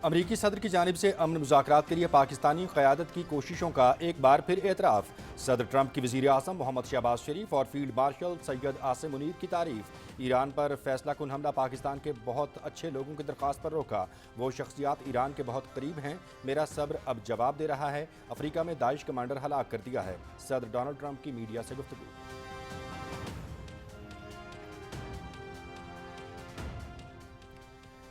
امریکی صدر کی جانب سے امن مذاکرات کے لیے پاکستانی قیادت کی کوششوں کا ایک بار پھر اعتراف۔ صدر ٹرمپ کی وزیر اعظم محمد شہباز شریف اور فیلڈ مارشل سید عاصم منیر کی تعریف۔ ایران پر فیصلہ کن حملہ پاکستان کے بہت اچھے لوگوں کی درخواست پر روکا۔ وہ شخصیات ایران کے بہت قریب ہیں، میرا صبر اب جواب دے رہا ہے۔ افریقہ میں داعش کمانڈر ہلاک کر دیا ہے۔ صدر ڈونلڈ ٹرمپ کی میڈیا سے گفتگو۔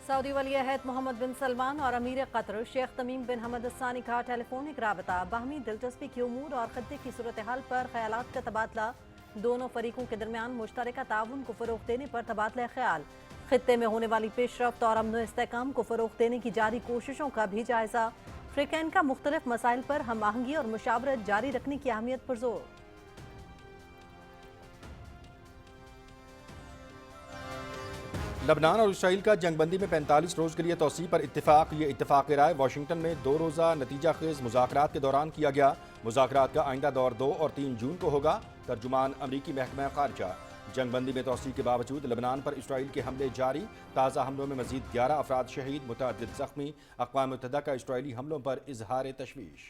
سعودی ولی عہد محمد بن سلمان اور امیر قطر شیخ تمیم بن حمد الثانی کا ٹیلی فونک رابطہ، باہمی دلچسپی کی امور اور خطے کی صورتحال پر خیالات کا تبادلہ، دونوں فریقوں کے درمیان مشترکہ تعاون کو فروغ دینے پر تبادلہ خیال، خطے میں ہونے والی پیش رفت اور امن و استحکام کو فروغ دینے کی جاری کوششوں کا بھی جائزہ، فریقین کا مختلف مسائل پر ہم آہنگی اور مشاورت جاری رکھنے کی اہمیت پر زور۔ لبنان اور اسرائیل کا جنگ بندی میں 45 روز کے لیے توسیع پر اتفاق۔ یہ اتفاق رائے واشنگٹن میں 2 روزہ نتیجہ خیز مذاکرات کے دوران کیا گیا۔ مذاکرات کا آئندہ دور 2 اور 3 جون کو ہوگا۔ ترجمان امریکی محکمہ خارجہ۔ جنگ بندی میں توسیع کے باوجود لبنان پر اسرائیل کے حملے جاری، تازہ حملوں میں مزید 11 افراد شہید، متعدد زخمی۔ اقوام متحدہ کا اسرائیلی حملوں پر اظہار تشویش۔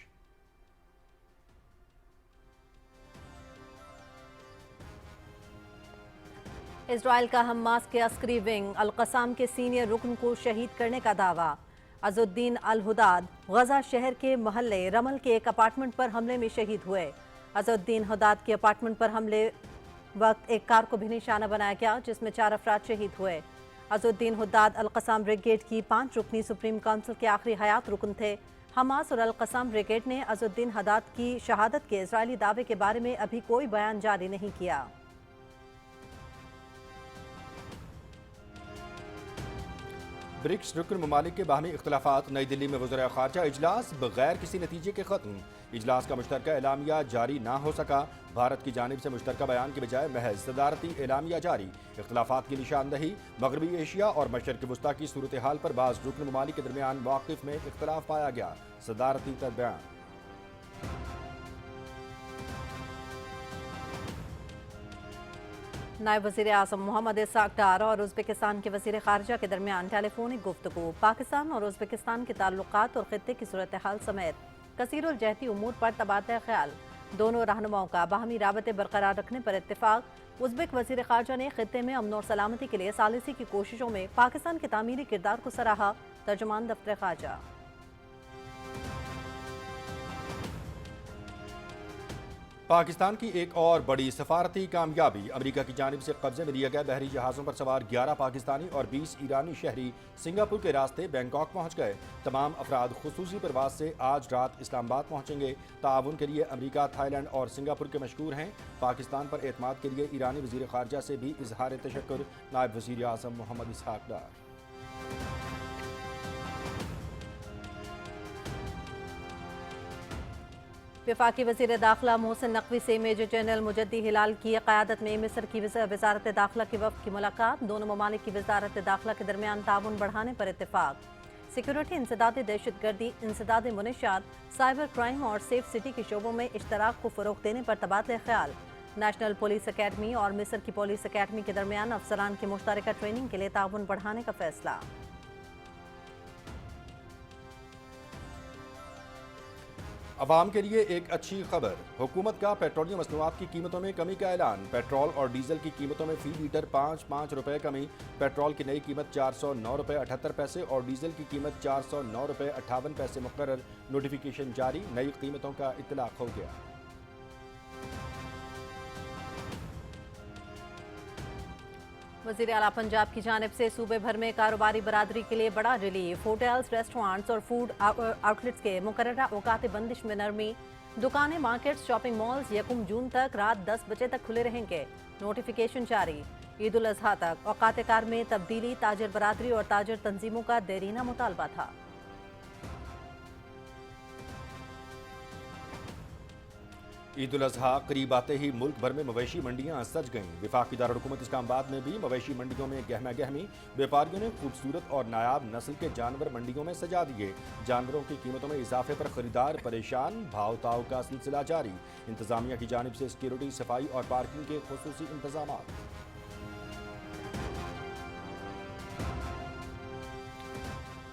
اسرائیل کا حماس کے عسکری ونگ القسام کے سینئر رکن کو شہید کرنے کا دعویٰ۔ عز الدین الحداد غزہ شہر کے محلے رمل کے ایک اپارٹمنٹ پر حملے میں شہید ہوئے۔ عز الدین حداد کے اپارٹمنٹ پر حملے وقت ایک کار کو بھی نشانہ بنایا گیا، جس میں 4 افراد شہید ہوئے۔ عز الدین حداد القسام بریگیڈ کی 5 رکنی سپریم کونسل کے آخری حیات رکن تھے۔ حماس اور القسام بریگیڈ نے عز الدین حداد کی شہادت کے اسرائیلی دعوے کے بارے میں ابھی کوئی بیان جاری نہیں کیا۔ برکس رکن ممالک کے باہمی اختلافات، نئی دلی میں وزراء خارجہ اجلاس بغیر کسی نتیجے کے ختم۔ اجلاس کا مشترکہ اعلامیہ جاری نہ ہو سکا۔ بھارت کی جانب سے مشترکہ بیان کے بجائے محض صدارتی اعلامیہ جاری۔ اختلافات کی نشاندہی، مغربی ایشیا اور مشرق وسطیٰ کی صورتحال پر بعض رکن ممالک کے درمیان مواقف میں اختلاف پایا گیا۔ صدارتی بیان۔ نائب وزیر اعظم محمد اسحاق ڈار اور ازبکستان کے وزیر خارجہ کے درمیان ٹیلی فونک گفتگو۔ پاکستان اور ازبکستان کے تعلقات اور خطے کی صورتحال سمیت کثیر الجہتی امور پر تبادلہ خیال۔ دونوں رہنماؤں کا باہمی رابطے برقرار رکھنے پر اتفاق۔ ازبک وزیر خارجہ نے خطے میں امن اور سلامتی کے لیے ثالثی کی کوششوں میں پاکستان کے تعمیری کردار کو سراہا۔ ترجمان دفتر خارجہ۔ پاکستان کی ایک اور بڑی سفارتی کامیابی، امریکہ کی جانب سے قبضے میں لیے گئے بحری جہازوں پر سوار 11 پاکستانی اور 20 ایرانی شہری سنگاپور کے راستے بینکاک پہنچ گئے۔ تمام افراد خصوصی پرواز سے آج رات اسلام آباد پہنچیں گے۔ تعاون کے لیے امریکہ، تھائی لینڈ اور سنگاپور کے مشکور ہیں۔ پاکستان پر اعتماد کے لیے ایرانی وزیر خارجہ سے بھی اظہار تشکر۔ نائب وزیر اعظم محمد اسحاق ڈار۔ وفاقی وزیر داخلہ محسن نقوی سے میجر جنرل مجدی ہلال کی قیادت میں مصر کی وزارت داخلہ کے وفد کی ملاقات۔ دونوں ممالک کی وزارت داخلہ کے درمیان تعاون بڑھانے پر اتفاق۔ سیکیورٹی، انسداد دہشت گردی، انسداد منشیات، سائبر کرائم اور سیف سٹی کے شعبوں میں اشتراک کو فروغ دینے پر تبادلہ خیال۔ نیشنل پولیس اکیڈمی اور مصر کی پولیس اکیڈمی کے درمیان افسران کی مشترکہ ٹریننگ کے لیے تعاون بڑھانے کا فیصلہ۔ عوام کے لیے ایک اچھی خبر، حکومت کا پیٹرولیم مصنوعات کی قیمتوں میں کمی کا اعلان۔ پیٹرول اور ڈیزل کی قیمتوں میں فی لیٹر 5 روپے کمی۔ پیٹرول کی نئی قیمت 409 روپے 78 پیسے اور ڈیزل کی قیمت 409 روپے 58 پیسے مقرر۔ نوٹیفیکیشن جاری، نئی قیمتوں کا اطلاق ہو گیا۔ وزیر اعلیٰ پنجاب کی جانب سے صوبے بھر میں کاروباری برادری کے لیے بڑا ریلیف۔ ہوٹلز، ریسٹورانٹس اور فوڈ آؤٹلیٹس کے مقررہ اوقات بندش میں نرمی۔ دکانیں، مارکیٹس، شاپنگ مالز 1 جون تک رات 10 بجے تک کھلے رہیں گے۔ نوٹیفیکیشن جاری۔ عید الاضحیٰ تک اوقات کار میں تبدیلی، تاجر برادری اور تاجر تنظیموں کا دیرینہ مطالبہ تھا۔ عید الاضحیٰ قریب آتے ہی ملک بھر میں مویشی منڈیاں سج گئیں۔ وفاقی دارالحکومت اسلام آباد میں بھی مویشی منڈیوں میں گہما گہمی۔ بیپاریوں نے خوبصورت اور نایاب نسل کے جانور منڈیوں میں سجا دیے۔ جانوروں کی قیمتوں میں اضافے پر خریدار پریشان، بھاؤ تاؤ کا سلسلہ جاری۔ انتظامیہ کی جانب سے سیکیورٹی، صفائی اور پارکنگ کے خصوصی انتظامات۔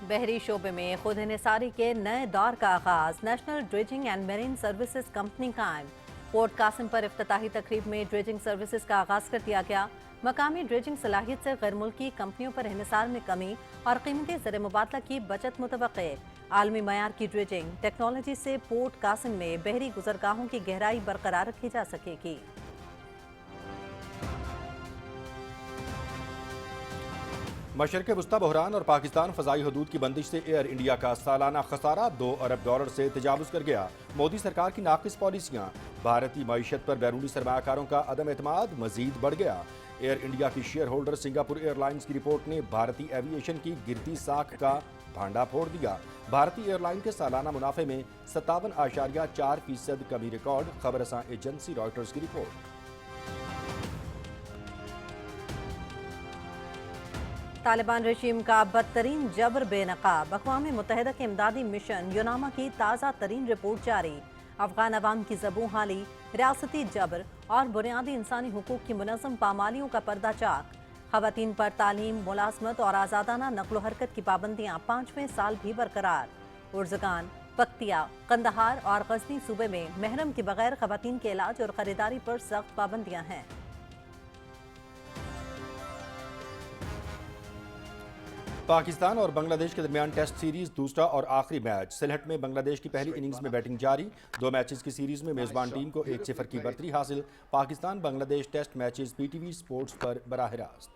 बहरी शोबे में खुद इंहिसारी के नए दौर का आगाज। National dredging and marine services company कायम। पोर्ट कासिम पर इफ्तिताही तकरीब में ड्रेजिंग सर्विसेज का आगाज कर दिया गया। मकामी ड्रेजिंग सलाहियत से गैर मुल्की कंपनियों पर इंहिसार में कमी और कीमती ज़र मुबादला की बचत मुतवक्के। आलमी मयार की ड्रेजिंग टेक्नोलॉजी से पोर्ट कासिम में बहरी गुजरगाहों की गहराई बरकरार रखी जा सकेगी। मशरक़ वस्ता बहरान और पाकिस्तान फ़ज़ाई हदूद की बंदिश से एयर इंडिया का सालाना खसारा $2 अरब से तजावुज़ कर गया। मोदी सरकार की नाक़िस पॉलिसियाँ, भारतीय मईशत पर बैरूनी सरमायाकारों का अदम एतमाद मज़ीद बढ़ गया। एयर इंडिया की शेयर होल्डर सिंगापुर एयरलाइंस की रिपोर्ट ने भारतीय एविएशन की गिरती साख का भांडा फोड़ दिया। भारतीय एयरलाइन के सालाना मुनाफे में 57.4% कमी रिकॉर्ड। खबरसां एजेंसी रॉयटर्स की रिपोर्ट। तालिबान रजीम का बदतरीन जबर बेनकाब। अक़वाम मुत्तहिदा के इमदादी मिशन यूनामा की ताज़ा तरीन रिपोर्ट जारी। अफगान अवाम की ज़बू हाली, रियासती जबर और बुनियादी इंसानी हुकूक की मुनज़्ज़म पामालियों का पर्दा चाक। ख़वातीन पर तालीम, मुलाज़मत और आज़ादाना नक़्ल हरकत की पाबंदियाँ 5वें साल भी बरकरार। उर्ज़गान, पख्तिया, कंदहार और गज़नी सूबे में महरम के बगैर ख़वातीन के इलाज और ख़रीदारी पर सख्त पाबंदियाँ हैं। पाकिस्तान और बांग्लादेश के दरमियान टेस्ट सीरीज दूसरा और आखिरी मैच। सिलहट में बांग्लादेश की पहली इनिंग्स में बैटिंग जारी। 2 मैचेस की सीरीज में मेजबान टीम को 1-0 की बढ़तरी हासिल। Pakistan Bangladesh test matches PTV sports पर बराह रास्त।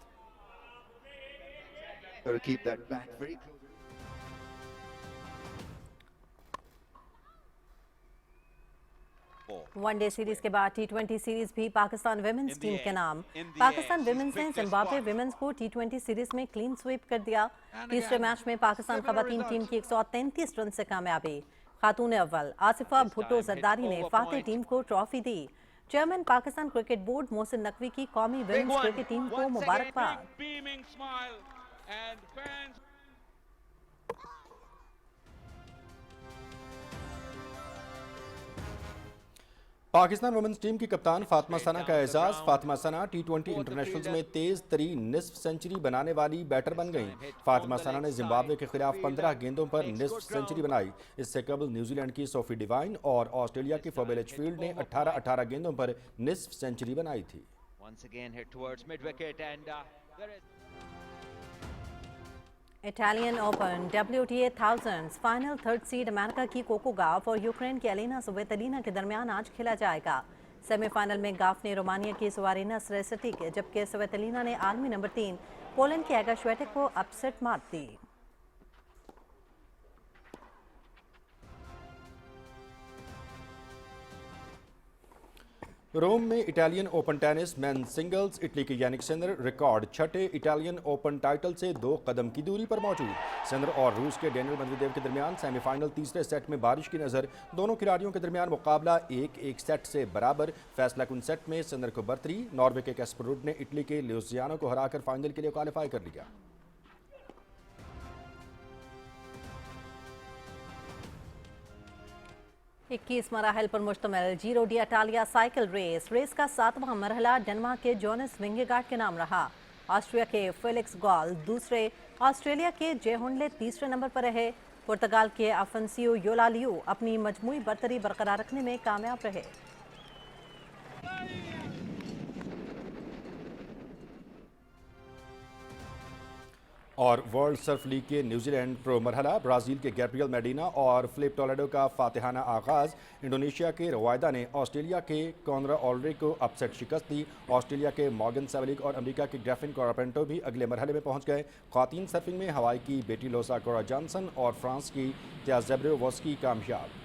वनडे सीरीज के बाद T20 सीरीज भी पाकिस्तान विमेंस टीम के नाम। पाकिस्तान विमेंस ने जिम्बाब्वे विमेंस को T20 सीरीज में क्लीन स्वीप कर दिया। तीसरे मैच में पाकिस्तान खवातीन टीम की 133 रन से कामयाबी। खातून अव्वल आसिफा भुट्टो जरदारी ने फातेह टीम को ट्रॉफी दी। Chairman Pakistan cricket board Mohsin Naqvi की कौमी विमेंस क्रिकेट टीम को मुबारकबाद। पाकिस्तान वुमेन्स टीम की कप्तान फातिमा सना का एजाज। फातिमा सना T20 इंटरनेशनल्स में तेज तरीन निस्फ सेंचुरी बनाने वाली बैटर बन गईं। फातिमा सना ने जिम्बाब्वे के खिलाफ 15 गेंदों पर निस्फ सेंचुरी बनाई। इससे कबल न्यूजीलैंड की सोफी डिवाइन और ऑस्ट्रेलिया की फोबेल एचफील्ड ने 18 गेंदों पर निस्फ सेंचुरी बनाई थी। Italian open WTA thousands final third seed America की कोको गाफ और यूक्रेन की एलिना स्वितोलिना के दरमियान आज खेला जाएगा। सेमीफाइनल में गाफ ने रोमानिया की सुवारिना स्रेसटिक, जबकि स्वितोलिना ने आलमी नंबर 3 पोलैंड की एगा श्वेटेक को अपसेट मात दी। रोम में Italian Open tennis men singles. Italy के यानिक सिनर रिकॉर्ड 6ठे इटालियन ओपन टाइटल से 2 कदम की दूरी पर मौजूद। सिनर और रूस के डेनियल मेदवेदेव के दरमियान सेमीफाइनल तीसरे सेट में बारिश की नज़र। दोनों खिलाड़ियों के दरमियान मुकाबला 1-1 सेट से बराबर। फैसला कुन सेट में सिनर को बढ़तरी। नॉर्वे के कैस्पर रुड ने इटली के लुइजियानो को हराकर फाइनल के लिए क्वालिफाई कर लिया। इक्कीस मराहल पर मुश्तमिल Giro d'Italia cycle race का 7वां मरहला डेनमार्क के जोनस विंगेगार्ड के नाम रहा। ऑस्ट्रिया के फेलिक्स गॉल दूसरे, ऑस्ट्रेलिया के जे हुंडले तीसरे नंबर पर रहे। पुर्तगाल के अफंसियो योलालियो अपनी मजमूई बरतरी बरकरार रखने में कामयाब रहे। और वर्ल्ड सर्फ लीग के न्यूजीलैंड प्रो मरहला। ब्राज़ील के गैब्रियल मेडिना और फिलिप टोलेडो का फातिहाना आगाज़। इंडोनेशिया के रवायदा ने ऑस्ट्रेलिया के कॉनरा ऑल्ड्रिक को अपसेट शिकस्त दी। ऑस्ट्रेलिया के मॉर्गन सेवलिक और अमेरिका के ग्रेफिन कोरापेंटो भी अगले मरहले में पहुंच गए। ख़वातीन सर्फिंग में हवाई की बेटी लोसा कोरा जॉनसन और फ्रांस की त्याजेब्रेवोस्की कामयाब।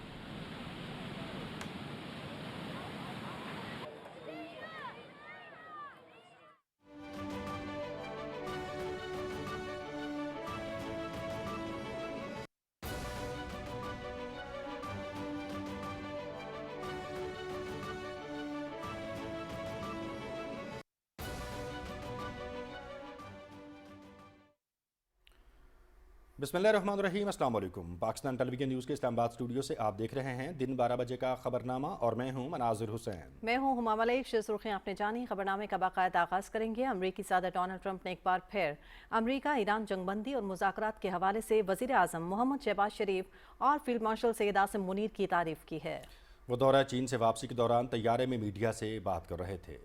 बिस्मिल्लाहिर्रहमानिर्रहीम, अस्सलाम वालेकुम। पाकिस्तान टेलीविजन न्यूज़ के इस्लामाबाद स्टूडियो से आप देख रहे हैं दिन 12 बजे का खबरनामा और मैं हूं मनाजिर हुसैन। मैं हूं हुमा मलिक। सुर्खियां आपने जानी। खबरनामे का बाकायदा आगाज करेंगे। अमरीकी सदर डोनाल्ड ट्रंप ने एक बार फिर अमरीका ईरान जंगबंदी और मुज़ाकरात के हवाले से वज़ीर आज़म मोहम्मद शहबाज शरीफ और फील्ड मार्शल सैयद आसिम मुनीर की तारीफ की है। वो दौरा चीन से वापसी के दौरान तैयारे में मीडिया से बात कर रहे थे।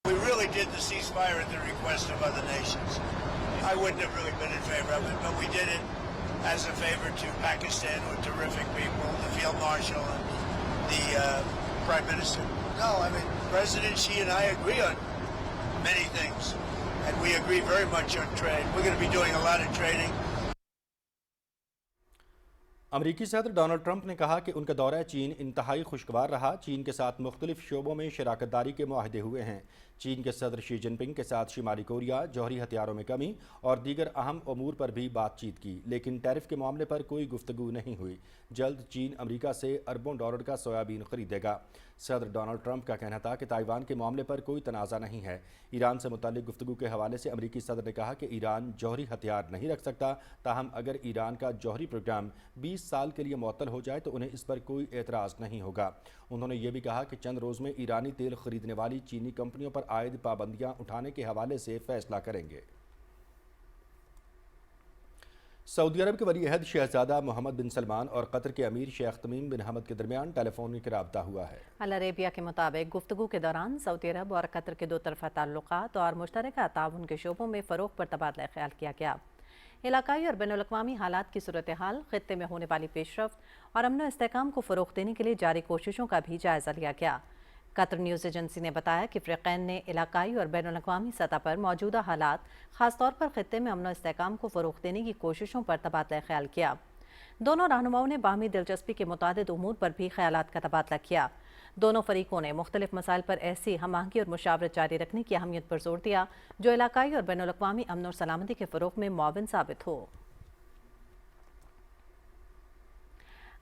We really did the ceasefire at the request of other nations. I wouldn't have really been in favor of it, but we did it as a favor to Pakistan, who are terrific people, the Field Marshal and the Prime Minister. No, I mean, President Xi and I agree on many things, and we agree very much on trade. We're going to be doing a lot of trading. अमरीकी सदर Donald Trump ने कहा कि उनका दौरा चीन इंतहाई खुशगवार रहा। चीन के साथ मुख्तलिफ शोबों में शराकत दारी के मुआहदे हुए हैं। चीन के सदर शी जिनपिंग के साथ शिमाली कोरिया, जौहरी हथियारों में कमी और दीगर अहम अमूर पर भी बातचीत की, लेकिन टैरिफ के मामले पर कोई गुफ्तगू नहीं हुई। जल्द चीन अमरीका से अरबों डॉलर का सोयाबीन खरीदेगा। सदर डोनाल्ड ट्रंप का कहना था कि ताइवान के मामले पर कोई तनाज़ा नहीं है। ईरान से मुताल्लिक गुफ्तगू के हवाले से अमरीकी सदर ने कहा कि ईरान जौहरी हथियार नहीं रख सकता, ताहम अगर ईरान का जौहरी प्रोग्राम 20 साल के लिए मुअत्तल हो जाए तो उन्हें इस पर कोई एतराज़ नहीं होगा। उन्होंने ये भी कहा कि चंद रोज़ में ईरानी तेल खरीदने वाली चीनी कंपनियों पर आयद पाबंदियां उठाने के हवाले से फैसला करेंगे। सऊदी अरब के वली अहद शहजादा मोहम्मद बिन सलमान और कतर के अमीर शेख तमीम बिन हमद के दरमियान टेलीफोनिक राब्ता हुआ है। अल अरेबिया के मुताबिक गुफ्तगू के दौरान सऊदी अरब और कतर के दो तरफा ताल्लुकात और मुश्तरका ताउन के शोबों में फ़रोग़ पर तबादला ख्याल किया गया। इलाकाई और बैनुल-अक़वामी हालात की सूरत हाल, खित्ते में होने वाली पेशरफ्त और अमन व इस्तेहकाम को फ़रोग़ देने के लिए जारी कोशिशों का भी जायज़ा लिया गया। कतर न्यूज़ एजेंसी ने बताया कि फ़रीक़ैन ने इलाकाई और बैनुल-अक़वामी सतह पर मौजूदा हालात, ख़ासतौर पर खित्ते में अमन व इस्तेहकाम को फ़रोग़ देने की कोशिशों पर तबादला ख्याल किया। दोनों रहनुमाओं ने बाहमी दिलचस्पी के मुतादिद उमूर पर भी ख़यालात का तबादला किया। दोनों फ़रीक़ों ने मुख्तलिफ मसाइल पर ऐसी हम-आहंगी और मुशावरत जारी रखने की अहमियत पर जोर दिया जो इलाकाई और बैनुल-अक़वामी अमन और सलामती के फ़रोग़ में मुआविन साबित हो।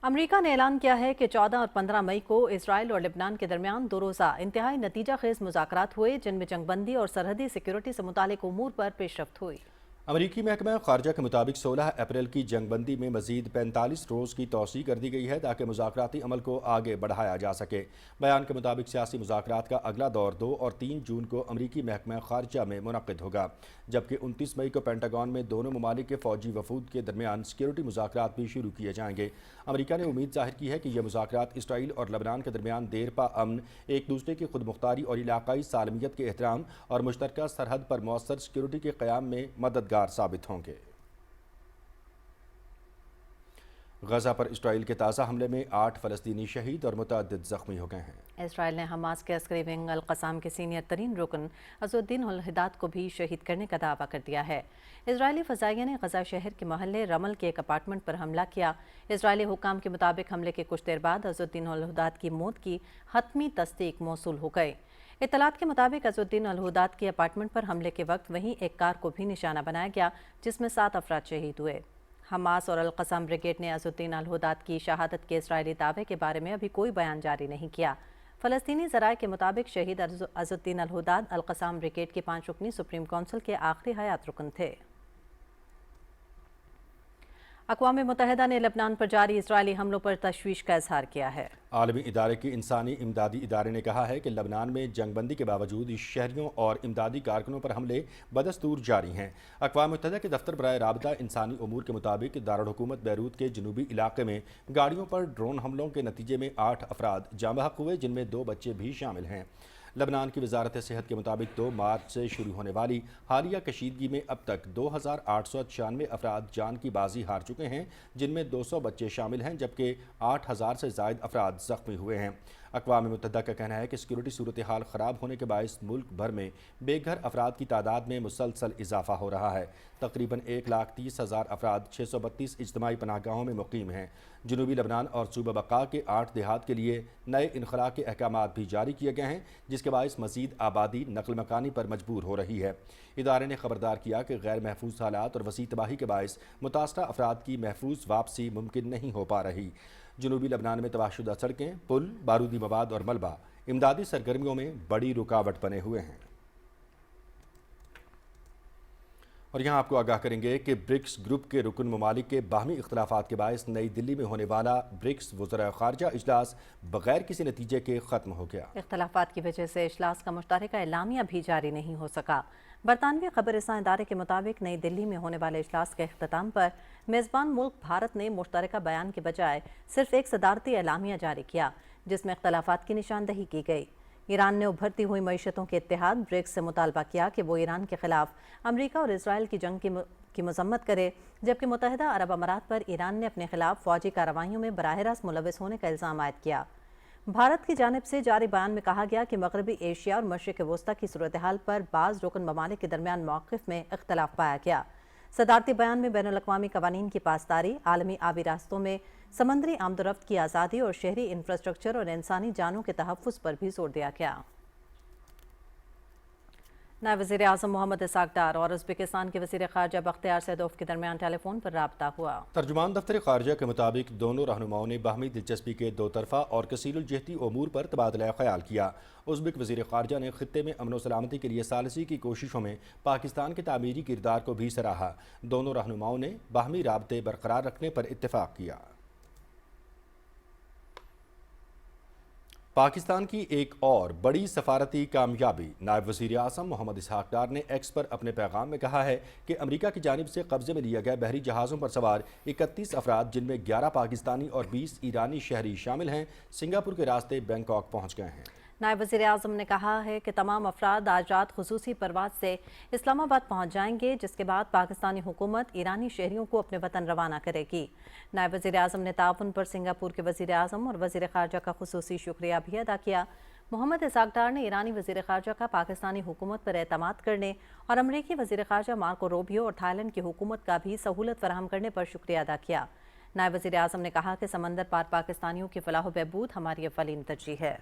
अमरीका ने ऐलान किया है कि 14 और 15 मई को इसराइल और लेबनान के दरमियान 2 रोज़ा इंतहाई नतीजा खेज़ मुज़ाकरात हुए, जिनमें जंगबंदी और सरहदी सिक्योरिटी से मुतालिक उमूर पर पेशरफ्त हुई। अमरीकी महकमा ख़ारजा के मुताबिक 16 अप्रैल की जंगबंदी में मज़ीद 45 रोज़ की तौसी कर दी गई है ताकि मुज़ाकराती अमल को आगे बढ़ाया जा सके। बयान के मुताबिक सियासी मुज़ाकरात का अगला दौर 2 और 3 जून को अमरीकी महकमा ख़ारजा में मुनक़्क़िद होगा, जबकि 29 मई को पेंटागन में दोनों ममालिक के फ़ौजी वफूद के दरमियान सिक्योरिटी मुज़ाकरात भी शुरू किए जाएंगे। अमरीका ने उम्मीद ज़ाहिर की है कि यह मुज़ाकरात इसराइल और लबनान के दरमियान देरपा अमन, एक दूसरे की खुद मुख्तारी और इलाकाई सालमियत के एहतराम और मुश्तरका सरहद पर मौसर सिक्योरिटी के क़याम में मददगार साबित होंगे। गजा पर इसराइल के ताज़ा हमले में 8 फ़लस्तीनी शहीद और मुतअद्दिद ज़ख्मी हो गए हैं। इसराइल ने हमास के अस्करी विंग अल क़साम के सीनियर तरीन रुकन अज़ुद्दीन अल हिदाद को भी शहीद करने का दावा कर दिया है। इजरायली फ़ज़ाइया ने गजा शहर के महल्ले रमल के एक अपार्टमेंट पर हमला किया। इजरायली हुकाम के मुताबिक हमले के कुछ देर बाद अज़ुद्दीन अल हिदाद की मौत की हतमी तस्दीक मौसूल हो गई। इत्तलात के मुताबिक अज़ुद्दीन अल हिदाद के अपार्टमेंट पर हमले के वक्त वहीं एक कार को भी निशाना बनाया गया, जिसमें 7 अफराद शहीद हुए। हमास और अल क़साम ब्रिगेड ने अज़ुद्दीन अल हिदाद की शहादत के इसराइली दावे के बारे में अभी कोई बयान जारी नहीं किया। फ़लस्तीनी ज़राए के मुताबिक शहीद अज़ुद्दीन अल हिदाद अल क़साम ब्रिगेड के 5 रुकनी सुप्रीम काउंसिल के आखिरी हयात रुकन थे। अक़वाम मुत्तहिदा ने लेबनान पर जारी इजरायली हमलों पर तशवीश का इजहार किया है। आलमी इदारे की इंसानी इमदादी इदारे ने कहा है कि लेबनान में जंगबंदी के बावजूद शहरियों और इमदादी कारकुनों पर हमले बदस्तूर जारी हैं। अक़वाम मुत्तहिदा के दफ्तर बराए राबता इंसानी उमूर के मुताबिक दारुल हुकूमत बैरूत के जनूबी इलाके में गाड़ियों पर ड्रोन हमलों के नतीजे में 8 अफराद जाँ बहक हुए, जिनमें 2 बच्चे भी शामिल हैं। लेबनान की वजारत सेहत के मुताबिक 2 मार्च से शुरू होने वाली हालिया कशीदगी में अब तक 2896 अफराद जान की बाजी हार चुके हैं, जिनमें 200 बच्चे शामिल हैं, जबकि 8000 से ज़ायद अफराद ज़ख्मी हुए हैं। अक़वाम मुत्तहिदा का कहना है कि सिक्योरिटी सूरत हाल ख़राब होने के बायस मुल्क भर में बेघर अफराद की तादाद में मुसलसल इजाफा हो रहा है। तकरीबन 1,30,000 अफराद 632 इज्तिमाई पनाहगाहों में मुकीम हैं। जनूबी लेबनान और सूबा बका के 8 देहात के लिए नए इनखला के अहकामात भी जारी किए गए हैं, जिसके बायस मज़ीद आबादी नकल मकानी पर मजबूर हो रही है। इदारे ने खबरदार किया कि गैर महफूज हालात और वसी तबाही के बायस मुतासरा अफराद की महफूज वापसी मुमकिन नहीं हो पा रही। जनूबी लेबनान में तबाहशुदा सड़कें, पुल, बारूदी मवाद और मलबा इमदादी सरगर्मियों में बड़ी रुकावट बने हुए हैं। اور یہاں آپ کو آگاہ کریں گے کہ برکس گروپ کے رکن ممالک کے باہمی اختلافات کے باعث نئی دلی میں ہونے والا برکس وزراء خارجہ اجلاس بغیر کسی نتیجے کے ختم ہو گیا۔ اختلافات کی وجہ سے اجلاس کا مشترکہ اعلامیہ بھی جاری نہیں ہو سکا۔ برطانوی خبر رساں ادارے کے مطابق نئی دلی میں ہونے والے اجلاس کے اختتام پر میزبان ملک بھارت نے مشترکہ بیان کے بجائے صرف ایک صدارتی اعلامیہ جاری کیا، جس میں اختلافات کی نشاندہی کی گئی۔ ایران نے ابھرتی ہوئی معیشتوں کے اتحاد برکس سے مطالبہ کیا کہ وہ ایران کے خلاف امریکہ اور اسرائیل کی جنگ کی مذمت کرے، جبکہ متحدہ عرب امارات پر ایران نے اپنے خلاف فوجی کارروائیوں میں براہ راست ملوث ہونے کا الزام عائد کیا۔ بھارت کی جانب سے جاری بیان میں کہا گیا کہ مغربی ایشیا اور مشرق وسطی کی صورتحال پر بعض رکن ممالک کے درمیان موقف میں اختلاف پایا گیا۔ صدارتی بیان میں بین الاقوامی قوانین کی پاسداری، عالمی آبی راستوں میں سمندری آمد و رفت کی آزادی اور شہری انفراسٹرکچر اور انسانی جانوں کے تحفظ پر بھی زور دیا گیا۔ نائب وزیر اعظم محمد اسحاق ڈار اور ازبکستان کے وزیر خارجہ بختیار سیدوف کے درمیان ٹیلی فون پر رابطہ ہوا۔ ترجمان دفتر خارجہ کے مطابق دونوں رہنماؤں نے باہمی دلچسپی کے دو طرفہ اور کثیر الجہتی امور پر تبادلہ خیال کیا۔ ازبک وزیر خارجہ نے خطے میں امن و سلامتی کے لیے ثالثی کی کوششوں میں پاکستان کے تعمیری کردار کو بھی سراہا۔ دونوں رہنماؤں نے باہمی رابطے برقرار رکھنے پر اتفاق کیا۔ پاکستان کی ایک اور بڑی سفارتی کامیابی۔ نائب وزیر اعظم محمد اسحاق ڈار نے ایکس پر اپنے پیغام میں کہا ہے کہ امریکہ کی جانب سے قبضے میں لیا گیا بحری جہازوں پر سوار 31 افراد، جن میں 11 پاکستانی اور 20 ایرانی شہری شامل ہیں، سنگاپور کے راستے بینکاک پہنچ گئے ہیں۔ نائب وزیر اعظم نے کہا ہے کہ تمام افراد آج رات خصوصی پرواز سے اسلام آباد پہنچ جائیں گے، جس کے بعد پاکستانی حکومت ایرانی شہریوں کو اپنے وطن روانہ کرے گی۔ نائب وزیر اعظم نے تعاون پر سنگاپور کے وزیر اعظم اور وزیر خارجہ کا خصوصی شکریہ بھی ادا کیا۔ محمد اسحاق ڈار نے ایرانی وزیر خارجہ کا پاکستانی حکومت پر اعتماد کرنے اور امریکی وزیر خارجہ مارکو روبیو اور تھائی لینڈ کی حکومت کا بھی سہولت فراہم کرنے پر شکریہ ادا کیا۔ نائب وزیر اعظم نے کہا کہ سمندر پار پاکستانیوں کی فلاح و بہبود ہماری اولین ترجیح ہے۔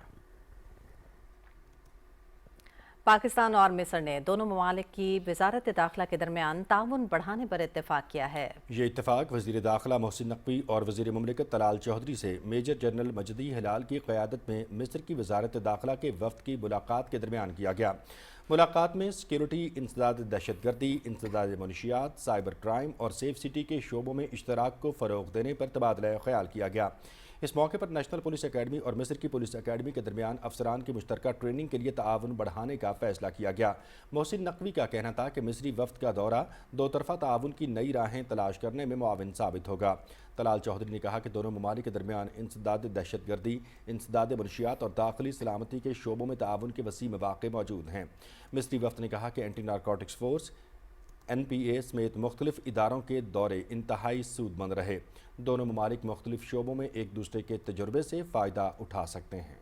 پاکستان اور مصر نے دونوں ممالک کی وزارت داخلہ کے درمیان تعاون بڑھانے پر اتفاق کیا ہے۔ یہ اتفاق وزیر داخلہ محسن نقوی اور وزیر مملکت طلال چودھری سے میجر جنرل مجدی ہلال کی قیادت میں مصر کی وزارت داخلہ کے وفد کی ملاقات کے درمیان کیا گیا۔ ملاقات میں سیکیورٹی، انسداد دہشت گردی، انسداد منشیات، سائبر کرائم اور سیف سٹی کے شعبوں میں اشتراک کو فروغ دینے پر تبادلہ خیال کیا گیا۔ اس موقع پر نیشنل پولیس اکیڈمی اور مصر کی پولیس اکیڈمی کے درمیان افسران کی مشترکہ ٹریننگ کے لیے تعاون بڑھانے کا فیصلہ کیا گیا۔ محسن نقوی کا کہنا تھا کہ مصری وفد کا دورہ دو طرفہ تعاون کی نئی راہیں تلاش کرنے میں معاون ثابت ہوگا۔ طلال چودھری نے کہا کہ دونوں ممالک کے درمیان انسداد دہشت گردی، انسداد منشیات اور داخلی سلامتی کے شعبوں میں تعاون کے وسیع مواقع موجود ہیں۔ مصری وفد نے کہا کہ اینٹی نارکوٹکس فورس، NPA سمیت مختلف اداروں کے دورے انتہائی سود مند رہے۔ دونوں ممالک مختلف شعبوں میں ایک دوسرے کے تجربے سے فائدہ اٹھا سکتے ہیں۔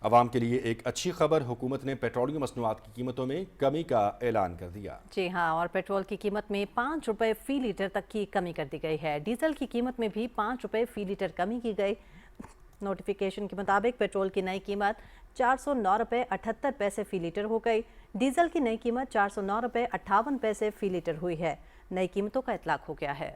عوام کے لیے ایک اچھی خبر، حکومت نے پیٹرولیم مصنوعات کی قیمتوں میں کمی کا اعلان کر دیا۔ جی ہاں، اور پیٹرول کی قیمت میں 5 روپے فی لیٹر تک کی کمی کر دی گئی ہے۔ ڈیزل کی قیمت میں بھی 5 روپے فی لیٹر کمی کی گئی۔ نوٹیفیکیشن کے مطابق پیٹرول کی نئی قیمت 409 روپے 78 پیسے فی لیٹر ہو گئی۔ ڈیزل کی نئی قیمت 409 روپے 58 پیسے فی لیٹر ہوئی ہے۔ نئی قیمتوں کا اطلاق ہو گیا ہے۔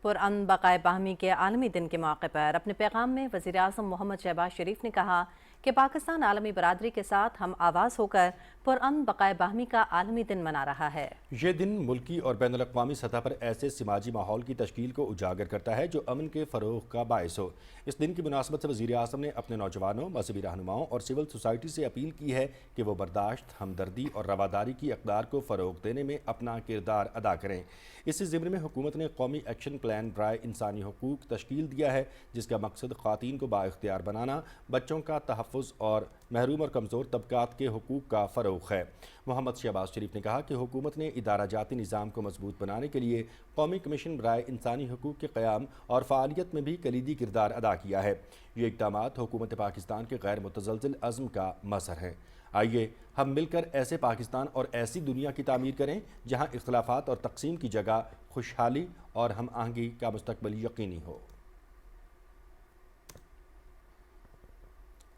پرامن بقائے باہمی کے عالمی دن کے موقع پر اپنے پیغام میں وزیر اعظم محمد شہباز شریف نے کہا کہ پاکستان عالمی برادری کے ساتھ ہم آواز ہو کر پرامن بقائے باہمی کا عالمی دن منا رہا ہے۔ یہ دن ملکی اور بین الاقوامی سطح پر ایسے سماجی ماحول کی تشکیل کو اجاگر کرتا ہے جو امن کے فروغ کا باعث ہو۔ اس دن کی مناسبت سے وزیر اعظم نے اپنے نوجوانوں، مذہبی رہنماؤں اور سول سوسائٹی سے اپیل کی ہے کہ وہ برداشت، ہمدردی اور رواداری کی اقدار کو فروغ دینے میں اپنا کردار ادا کریں۔ اسی ضمن میں حکومت نے قومی ایکشن پلان برائے انسانی حقوق تشکیل دیا ہے، جس کا مقصد خواتین کو بااختیار بنانا، بچوں کا تحفظ اور محروم اور کمزور طبقات کے حقوق کا فروغ ہے۔ محمد شہباز شریف نے کہا کہ حکومت نے ادارہ جاتی نظام کو مضبوط بنانے کے لیے قومی کمیشن برائے انسانی حقوق کے قیام اور فعالیت میں بھی کلیدی کردار ادا کیا ہے۔ یہ اقدامات حکومت پاکستان کے غیر متزلزل عزم کا مظہر ہیں۔ آئیے ہم مل کر ایسے پاکستان اور ایسی دنیا کی تعمیر کریں جہاں اختلافات اور تقسیم کی جگہ خوشحالی اور ہم آہنگی کا مستقبل یقینی ہو۔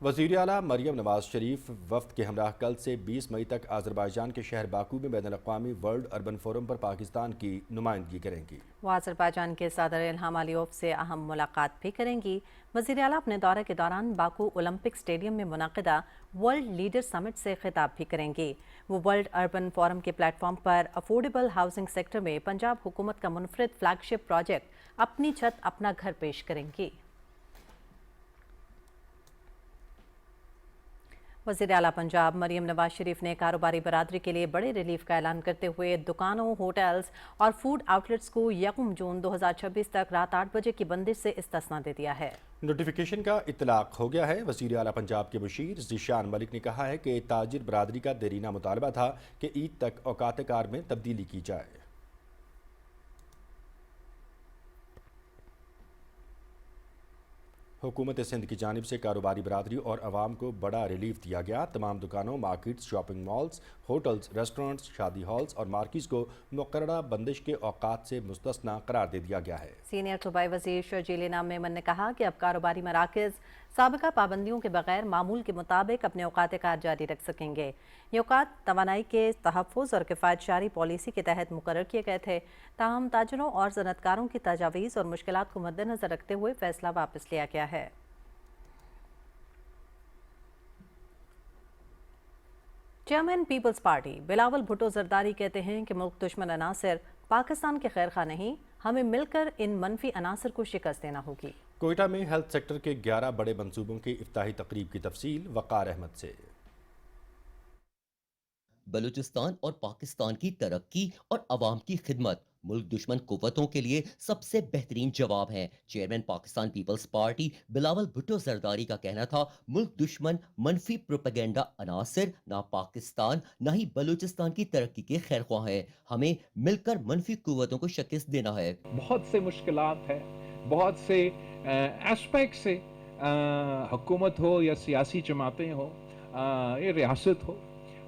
वज़ीर आला मरियम नवाज शरीफ वफ्द के हमराह कल से 20 मई तक आज़रबाईजान के शहर बाकू में बैनुल-अक़वामी वर्ल्ड अर्बन फोरम पर पाकिस्तान की नुमाइंदगी करेंगी। वो आज़रबाईजान के सदर इल्हाम अलीयोव से अहम मुलाकात भी करेंगी। वज़ीर आला अपने दौरे के दौरान बाकू ओलंपिक स्टेडियम में मुनक़िदा वर्ल्ड लीडर समिट से खिताब भी करेंगी। वो वर्ल्ड अर्बन फोरम के प्लेटफॉर्म पर अफोर्डेबल हाउसिंग सेक्टर में पंजाब हुकूमत का मुनफरिद फ्लैगशिप प्रोजेक्ट अपनी छत अपना घर पेश करेंगी। वज़ीर आला पंजाब मरियम नवाज शरीफ ने कारोबारी बरादरी के लिए बड़े रिलीफ का ऐलान करते हुए दुकानों, होटल्स और फूड आउटलेट्स को 1 जून 2026 तक रात 8 बजे की बंदिश से इस्तिस्ना दे दिया है। नोटिफिकेशन का इतलाक हो गया है। वज़ीर आला पंजाब के मुशीर ज़ीशान मलिक ने कहा है कि ताजिर बरादरी का देरीना मुतालबा था कि ईद तक औकात कार में तब्दीली की जाए। हुकूमत सिंध की जानिब से कारोबारी बरादरी और आवाम को बड़ा रिलीफ दिया गया। तमाम दुकानों, markets, shopping malls, hotels, restaurants, शादी हॉल्स और मार्किज़ को मुकर्ररा बंदिश के औकात से मुस्तस्ना करार दे दिया गया है। सीनियर सूबाई वज़ीर शर्जील इनाम मेमन ने कहा कि अब कारोबारी मराकज़ साबिका पाबंदियों के बगैर मामूल के मुताबिक अपने औकात कार जारी रख सकेंगे। ये औकात तवानाई के तहफ़्फ़ुज़ और किफ़ायतशारी पॉलिसी के तहत मुकर्रर किए गए थे। ताहम ताजरों और सनतकारों की तजावीज़ और मुश्किलात को मद्देनज़र रखते हुए फैसला वापस लिया गया है। चेयरमैन पीपल्स पार्टी बिलावल भुट्टो जरदारी कहते हैं कि मुल्क दुश्मन अनासर पाकिस्तान के खैर खा नहीं, हमें मिलकर इन मनफी अनासर को शिकस्त देना होगी। कोयटा में हेल्थ सेक्टर के 11 बड़े मंसूबों की इफ्ताही तकरीब की तफसील वक़ार अहमद से। बलूचिस्तान और पाकिस्तान की तरक्की और अवाम की खिदमत मुल्क दुश्मन कुव्वतों के लिए सबसे बेहतरीन जवाब है। चेयरमैन पाकिस्तान पीपल्स पार्टी बिलावल भुट्टो जरदारी का कहना था, मुल्क दुश्मन मनफी प्रोपेगेंडा अनासर ना पाकिस्तान ना ही बलूचिस्तान की तरक्की के खैर ख्वाह है। हमें मिलकर मनफी कुव्वतों को शिकस्त देना है। बहुत से मुश्किलात है, बहुत से एस्पेक्ट से हुकूमत हो या सियासी जमातें हो या रियासत हो,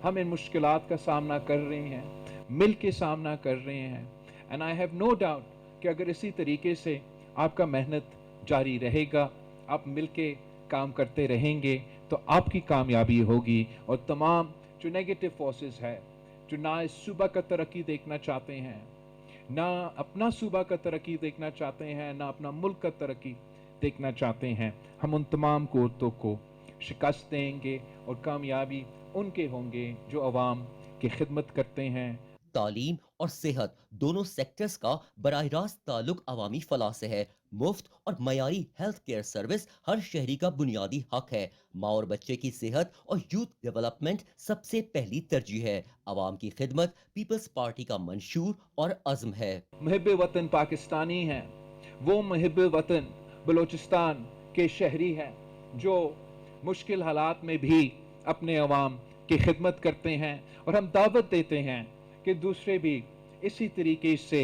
हम इन मुश्किलात का सामना कर रहे हैं, मिल के सामना कर रहे हैं। And I have no doubt कि अगर इसी तरीके से आपका मेहनत जारी रहेगा, आप मिल के काम करते रहेंगे, तो आपकी कामयाबी होगी। और तमाम जो नेगेटिव फोर्सेस है, जो ना इस सूबा का तरक्की देखना चाहते हैं, ना अपना सूबा का तरक्की देखना चाहते हैं, ना अपना मुल्क का तरक्की देखना चाहते हैं, हम उन तमाम कुव्वतों को शिकस्त देंगे और कामयाबी उनके होंगे जो अवाम की खिदमत करते हैं। तालीम और सेहत दोनों सेक्टर्स का बराह रास्त ताल्लुक अवामी फलाह से है। मुफ्त और मयारी हेल्थ केयर सर्विस हर शहरी का बुनियादी हक है। माँ और बच्चे की सेहत और यूथ डेवलपमेंट सबसे पहली तरजीह है। अवाम की खिदमत पीपल्स पार्टी का मंशूर और अज़्म है। मुहिब वतन पाकिस्तानी हैं, वो मुहिब वतन बलूचिस्तान के शहरी हैं जो मुश्किल हालात में भी अपने अवाम की खिदमत करते हैं। और हम दावत देते हैं कि दूसरे भी इसी तरीके से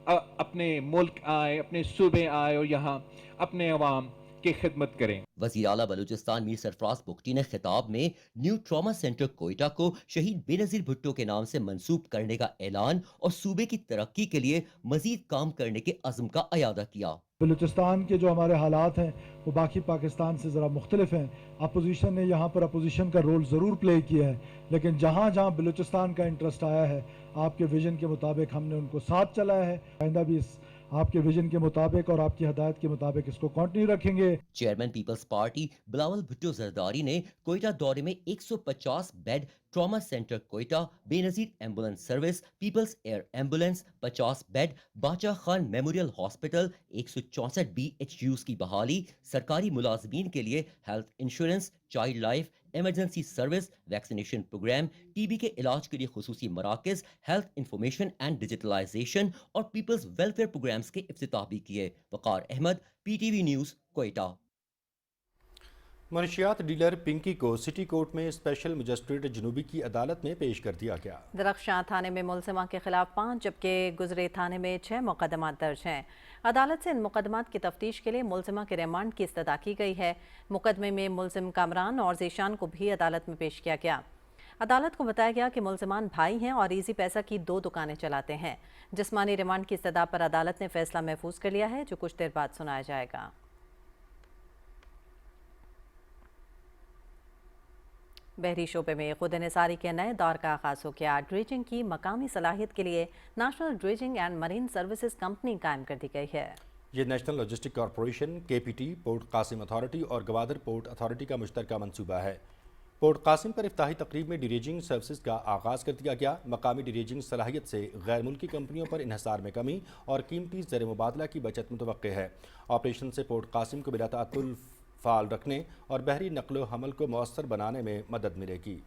अपने मुल्क आए, अपने सूबे आए और यहाँ अपने अवाम की खिदमत करें। वज़ीर आला बलूचिस्तान मीर सरफराज बुगटी ने खिताब में न्यू ट्रॉमा सेंटर कोयटा को शहीद बेनज़ीर भुट्टो के नाम से मंसूब करने का ऐलान और सूबे की तरक्की के लिए मजीद काम करने के अज़्म का अयादा किया। बलूचिस्तान के जो हमारे हालात हैं वो बाकी पाकिस्तान से ज़रा मुख्तलिफ हैं। अपोजिशन ने यहाँ पर अपोजिशन का रोल ज़रूर प्ले किया है, लेकिन जहाँ जहाँ बलूचिस्तान का इंटरेस्ट आया है, आपके विजन के मुताबिक हमने उनको साथ चलाया है। आइंदा भी इस आपके विजन के मुताबिक और आपकी हदायत के मुताबिक इसको कंटिन्यू रखेंगे। चेयरमैन पीपल्स पार्टी बिलावल भुट्टो जरदारी ने कोयटा दौरे में 150 bed trauma centre Quetta, Benazir ambulance service, Peoples air ambulance, 50 bed Bacha Khan memorial hospital, 164 BHUs की बहाली, सरकारी मुलाजमीन के लिए health insurance, child life emergency service, vaccination programme, TB के इलाज के लिए खुसूसी मराकज़, हेल्थ इंफॉर्मेशन एंड डिजिटलाइजेशन और पीपल्स वेलफेयर प्रोग्राम्स के इफ्तिताह भी किए। Waqar Ahmed, PTV news, Quetta. मनशियात डीलर पिंकी को सिटी कोर्ट में स्पेशल मजिस्ट्रेट जनूबी की अदालत में पेश कर दिया गया। दरख्शां थाने में मुलजिमा के खिलाफ 5 जबकि गुजरे थाने में 6 मुकदमात दर्ज हैं। अदालत से इन मुकदमात की तफ्तीश के लिए मुलजिमा के रिमांड की इस्तदा की गई है। मुकदमे में मुलजिम कामरान और ज़ीशान को भी अदालत में पेश किया गया। अदालत को बताया गया कि मुलजिमान भाई हैं और ईजी पैसा की 2 दुकानें चलाते हैं। जिस्मानी रिमांड की इस्तदा पर अदालत ने फैसला महफूज कर लिया है, जो कुछ देर बाद सुनाया जाएगा। बहरी शोबे में खुद इन्हिसारी के नए दौर का आगाज हो गया। ड्रेजिंग की मकामी सलाहियत के लिए national dredging and marine services company कायम कर दी गई है। ये national logistic corporation, KPT, port Qasim authority और गवादर पोर्ट अथॉरिटी का मुश्तरका मंसूबा है। पोर्ट कासिम पर इफ्ताही तकरीब में ड्रेजिंग सर्विसेज का आगाज़ कर दिया गया। मकामी ड्रेजिंग सलाहियत से गैर मुल्की कंपनियों पर इन्हिसार में कमी और कीमती ज़र मुबादला की बचत मुतवक्के है। ऑपरेशन से पोर्ट कासिम को बिला ताअत्तुल फ़ाल रखने और बहरी नकलो हमल को मौसर बनाने में मदद मिलेगी।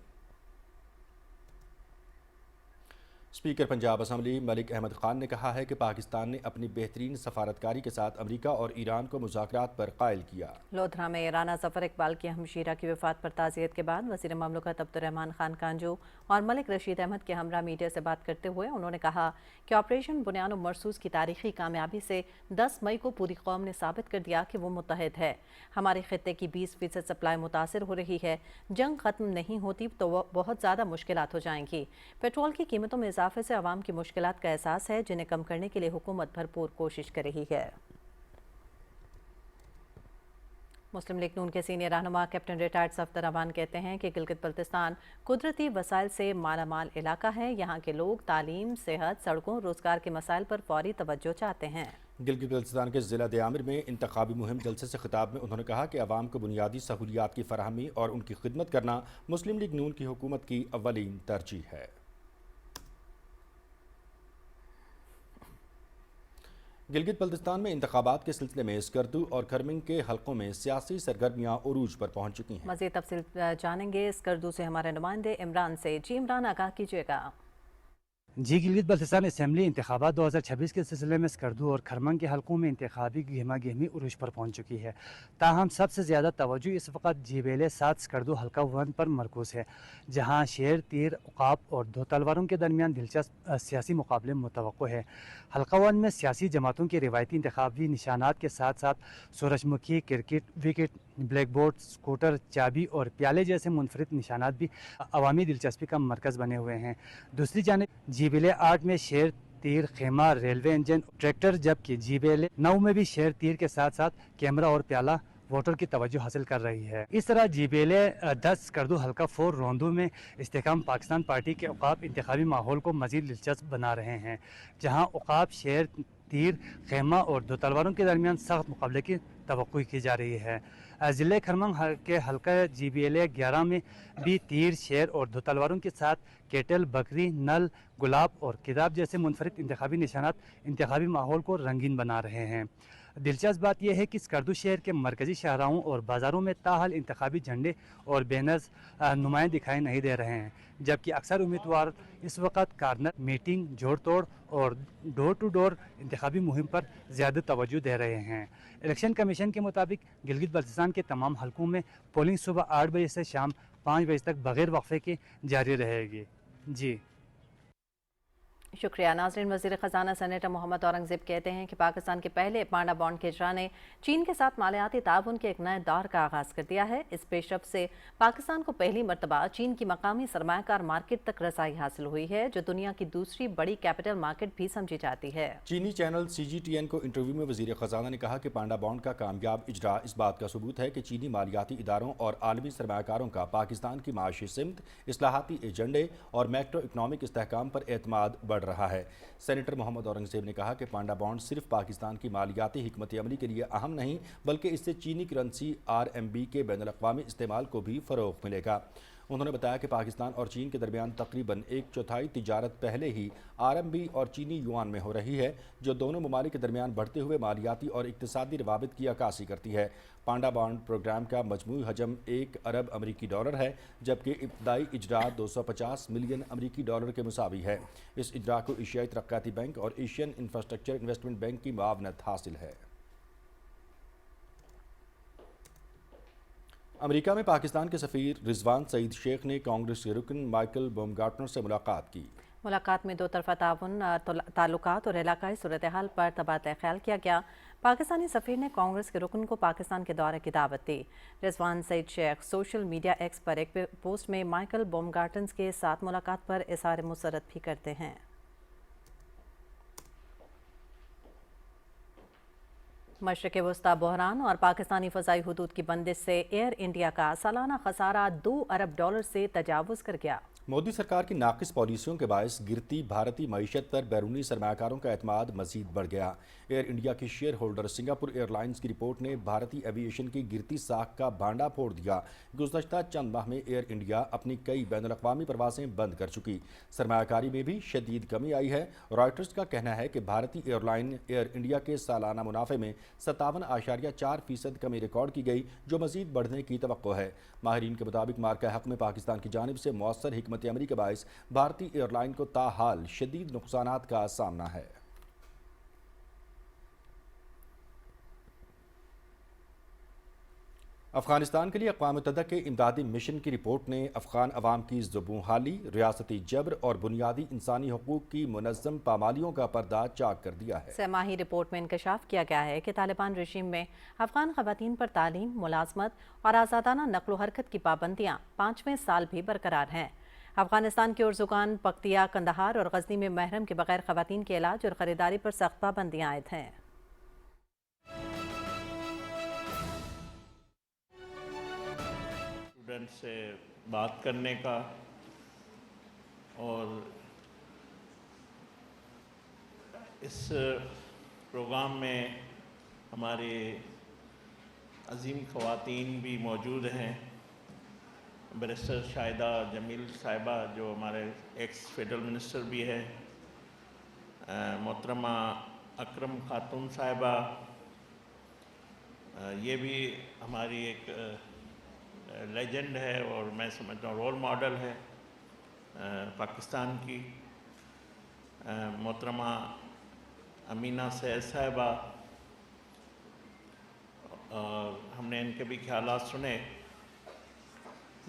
स्पीकर पंजाब असम्बली मलिक अहमद खान ने कहा है कि पाकिस्तान ने अपनी बेहतरीन सफारतकारी के साथ अमरीका और ईरान को मुज़ाकरात पर कायल किया। लोधरा में राना ज़फ़र इकबाल की हमशीरा की वफ़ात पर ताज़ियत के बाद वज़ीर ममलकत अब्दुर्रहमान खान कांजू और मलिक रशीद अहमद के हमरा मीडिया से बात करते हुए उन्होंने कहा कि ऑपरेशन बुनियान मरसूस की तारीखी कामयाबी से 10 मई को पूरी कौम ने साबित कर दिया कि वो मुत्तहिद है। हमारे खित्ते की 20% सप्लाई मुतासर हो रही है। जंग ख़त्म नहीं होती तो बहुत ज़्यादा मुश्किलात हो जाएंगी। पेट्रोल की कीमतों में इजाफे से अवाम की मुश्किलात का एहसास है, जिन्हें कम करने के लिए हुकूमत भरपूर कोशिश कर रही है। मुस्लिम लीग नून के सीनियर रहनुमा कैप्टन रिटायर्ड सफदर अमान कहते हैं कि गिलगित बल्तिस्तान कुदरती वसाइल से मालामाल इलाका है। यहाँ के लोग तालीम, सेहत, सड़कों, रोजगार के मसाइल पर फौरी तवज्जो चाहते हैं। गिलगित बल्तिस्तान के ज़िला दियामिर में इंतखाबी मुहिम जलसे से खिताब में उन्होंने कहा कि अवाम को बुनियादी सहूलियात की फराहमी और उनकी खिदमत करना मुस्लिम लीग नून की हुकूमत की अव्वलीन तरजीह है। गिलगित बल्तिस्तान में इंतखाबात के सिलसिले में स्कर्दू और खरमिंग के हलकों में सियासी सरगर्मियां उरूज पर पहुंच चुकी हैं। मज़ीद तफसील जानेंगे स्कर्दू से हमारे नुमाइंदे इमरान से। जी इमरान, आगाह कीजिएगा। जी, गिलगित बल्तिस्तान असम्बली इंतखाबात 2026 के सिलसिले में स्कर्दू और खरमंग के हलकों में इंतखाबी गहमा गहमी उरूज पर पहुंच चुकी है। ताहम सबसे ज़्यादा तवज्जो इस वक्त जीबेले 7 स्कर्दू हल्का 1 पर मरकूज़ है, जहां शेर, तीर, उकाब और 2 तलवारों के दरमियान दिलचस्प सियासी मुकाबले मुतवक्को है। हल्का 1 में सियासी जमातों के रिवायती इंतखाबी निशानात के साथ साथ सूरजमुखी, cricket wicket, black board, scooter, चाबी और प्याले जैसे मुनफरिद निशानात भी अवामी दिलचस्पी का मरकज़ बने हुए हैं। दूसरी जानिब जीबेले 8 में शेर, तीर, खेमा, रेलवे इंजन, ट्रैक्टर, जबकि जीबेले 9 में भी शेर, तीर के साथ साथ कैमरा और प्याला वोटर की तवज्जो हासिल कर रही है। इस तरह जीबेले 10 स्कर्दू हल्का 4 रोंदू में इस्तेकाम पाकिस्तान पार्टी के औकाब इंतखाबी माहौल को मज़ीद दिलचस्प बना रहे हैं, जहाँ औकाब, शेर, तीर, खेमा और 2 तलवारों के दरमियान सख्त मुकाबले की तवक्कुई की जा रही है। ज़िले खरमंग के हल्का जीबीएल 11 में भी तीर, शेर और 2 तलवारों के साथ केटल, बकरी, नल, गुलाब और किताब जैसे मुनफरिद इंतखाबी निशानात इंतखाबी माहौल को रंगीन बना रहे हैं। दिलचस्प बात यह है कि स्कर्दू शहर के मरकजी शाहराहों और बाज़ारों में ताहाल इंतखाबी झंडे और बैनर्स नुमाया दिखाई नहीं दे रहे हैं, जबकि अक्सर उम्मीदवार इस वक्त कार्नर, मीटिंग, जोड़ तोड़ और डोर टू डोर इंतखाबी मुहिम पर ज़्यादा तवज्जो दे रहे हैं। इलेक्शन कमीशन के मुताबिक गिलगित बल्तिस्तान के तमाम हलकों में पोलिंग सुबह 8 बजे से शाम 5 बजे तक बगैर वक्फे के जारी रहेगी। जी शुक्रिया नाज़रीन। वज़ीर ख़जाना सेनेटर मोहम्मद औरंगज़ेब कहते हैं कि पाकिस्तान के पहले पांडा बॉन्ड के इजरा ने चीन के साथ मालियाती ताउन के एक नए दौर का आगाज़ कर दिया है। इस पेशरफ से पाकिस्तान को पहली मरतबा चीन की मकामी सरमायाकार मार्केट तक रसाई हासिल हुई है, जो दुनिया की दूसरी बड़ी कैपिटल मार्केट भी समझी जाती है। चीनी चैनल CGTN को इंटरव्यू में वज़ीर ख़जाना ने कहा कि पांडा बॉन्ड का कामयाब इजरा इस बात का सबूत है कि चीनी मालियाती इदारों और आलमी सरमायाकारों का पाकिस्तान की माशी सिमत, इस्लाहाती एजेंडे और मैक्रो इकनॉमिक इस्तेहकाम पर एतमाद बढ़ रहा है। सेनेटर मोहम्मद औरंगज़ेब ने कहा कि पांडा बॉन्ड सिर्फ पाकिस्तान की मालियाती हिकमत अमली के लिए अहम नहीं, बल्कि इससे चीनी करेंसी RMB के बैनुल-अक़वामी इस्तेमाल को भी फ़रोग़ मिलेगा। उन्होंने बताया कि पाकिस्तान और चीन के दरमियान तकरीबन 1/4 तिजारत पहले ही RMB और चीनी युआन में हो रही है, जो दोनों ममालिक के दरमियान बढ़ते हुए मालियाती और इक़्तिसादी रवाबित की अक्कासी करती है। पांडा बॉन्ड प्रोग्राम का मजमूई हजम $1 अरब अमरीकी डॉलर है, जबकि इब्तदाई इजरा $250 मिलियन अमरीकी डॉलर के मुसावी है। इस इजरा को एशियाई तरक्याती बैंक और एशियन इंफ्रास्ट्रक्चर इन्वेस्टमेंट बैंक की मुआवनत हासिल है। अमेरिका में पाकिस्तान के सफ़ीर रिजवान सईद शेख ने कांग्रेस के रुकन माइकल बाumgartner से मुलाकात की। मुलाकात में 2 तरफ़ा ताउन, ताल्लुकात और इलाकाई सूरत हाल पर तबादला ख्याल किया गया। पाकिस्तानी सफ़ीर ने कांग्रेस के रुकन को पाकिस्तान के दौरे की दावत दी। Rizwan Saeed Sheikh social media X पर एक पोस्ट में माइकल बाumgartner के साथ मुलाकात पर इज़हार मुसरत भी करते हैं। मशरक़ वस्ता बहरान और पाकिस्तानी फ़ज़ाई हुदूद की बंदिश से एयर इंडिया का सालाना खसारा $2 अरब से तजावुज़ कर गया। मोदी सरकार की नाकिस पॉलिसियों के बायस गिरती भारतीय मईशत पर बैरूनी सरमाकारों का एतमाद मज़ीद बढ़ गया। एयर इंडिया की शेयर होल्डर सिंगापुर एयरलाइंस की रिपोर्ट ने भारतीय एविएशन की गिरती साख का भांडा फोड़ दिया। गुज़श्ता चंद माह में एयर इंडिया अपनी कई बैनुल-अक़वामी परवाज़ें बंद कर चुकी। सरमाकारी में भी शदीद कमी आई है। रॉयटर्स का कहना है कि भारतीय एयरलाइन एयर इंडिया के सालाना मुनाफे में 57.4% कमी रिकॉर्ड की गई, जो मज़ीद बढ़ने की तवक्को है। माहिरीन के मुताबिक मार्का हक़ में पाकिस्तान की जानिब से मौसर हिकमत अमली के बायस भारतीय एयरलाइन को ताहाल शदीद नुकसानात का सामना है। अफगानिस्तान के लिए अक़वाम मुत्तहिदा के इमदादी मिशन की रिपोर्ट ने अफ़गान अवाम की ज़ुबून हाली, रियासती जबर और बुनियादी इंसानी हकूक़ की मुनज़्ज़म पामालियों का पर्दा चाक कर दिया है। सहमाही रिपोर्ट में इंकशाफ किया गया है कि तालिबान रजीम में अफ़गान ख़वातीन पर तालीम, मुलाज़मत और आज़ादाना नक़्ल व हरकत की पाबंदियाँ 5वें साल भी बरकरार हैं। अफ़गानिस्तान के उर्ज़ुगान, पख्तिया, कंदहार और गज़नी में महरम के बगैर ख़वातीन के इलाज और ख़रीदारी पर सख्त पाबंदियाँ आयद हैं। स्टूडेंट से बात करने का और इस प्रोग्राम में हमारे अजीम ख़वातीन भी मौजूद हैं। बैरिस्टर शाहिदा जमील साहिबा जो हमारे एक्स फेडरल मिनिस्टर भी है, मोहतरमा अकरम खातून साहिबा, ये भी हमारी एक लेजेंड है और मैं समझता हूँ रोल मॉडल है पाकिस्तान की। मोहतरमा अमीना सैयद साहिबा, और हमने इनके भी ख्यालात सुने।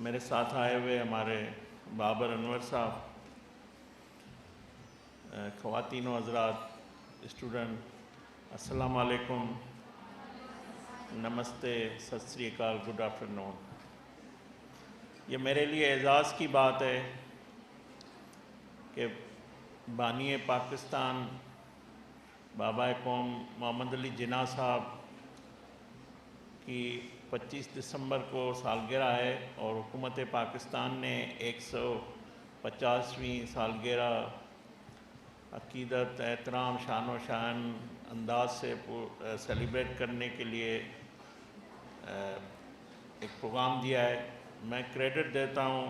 मेरे साथ आए हुए हमारे बाबर अनवर साहब, ख़वातीन व हज़रात, स्टूडेंट, अस्सलाम वालेकुम, नमस्ते, सत श्री अकाल, गुड आफ्टरनून। ये मेरे लिए एज़ाज़ की बात है कि बानी पाकिस्तान बाबा कौम मोहम्मद अली जिन्ना साहब की 25 दिसंबर को सालगिरह है और हुकूमत पाकिस्तान ने 150वीं सालगिरह अक़ीदत, एहतराम, शान व शान अंदाज से सेलिब्रेट करने के लिए एक प्रोग्राम दिया है। मैं क्रेडिट देता हूँ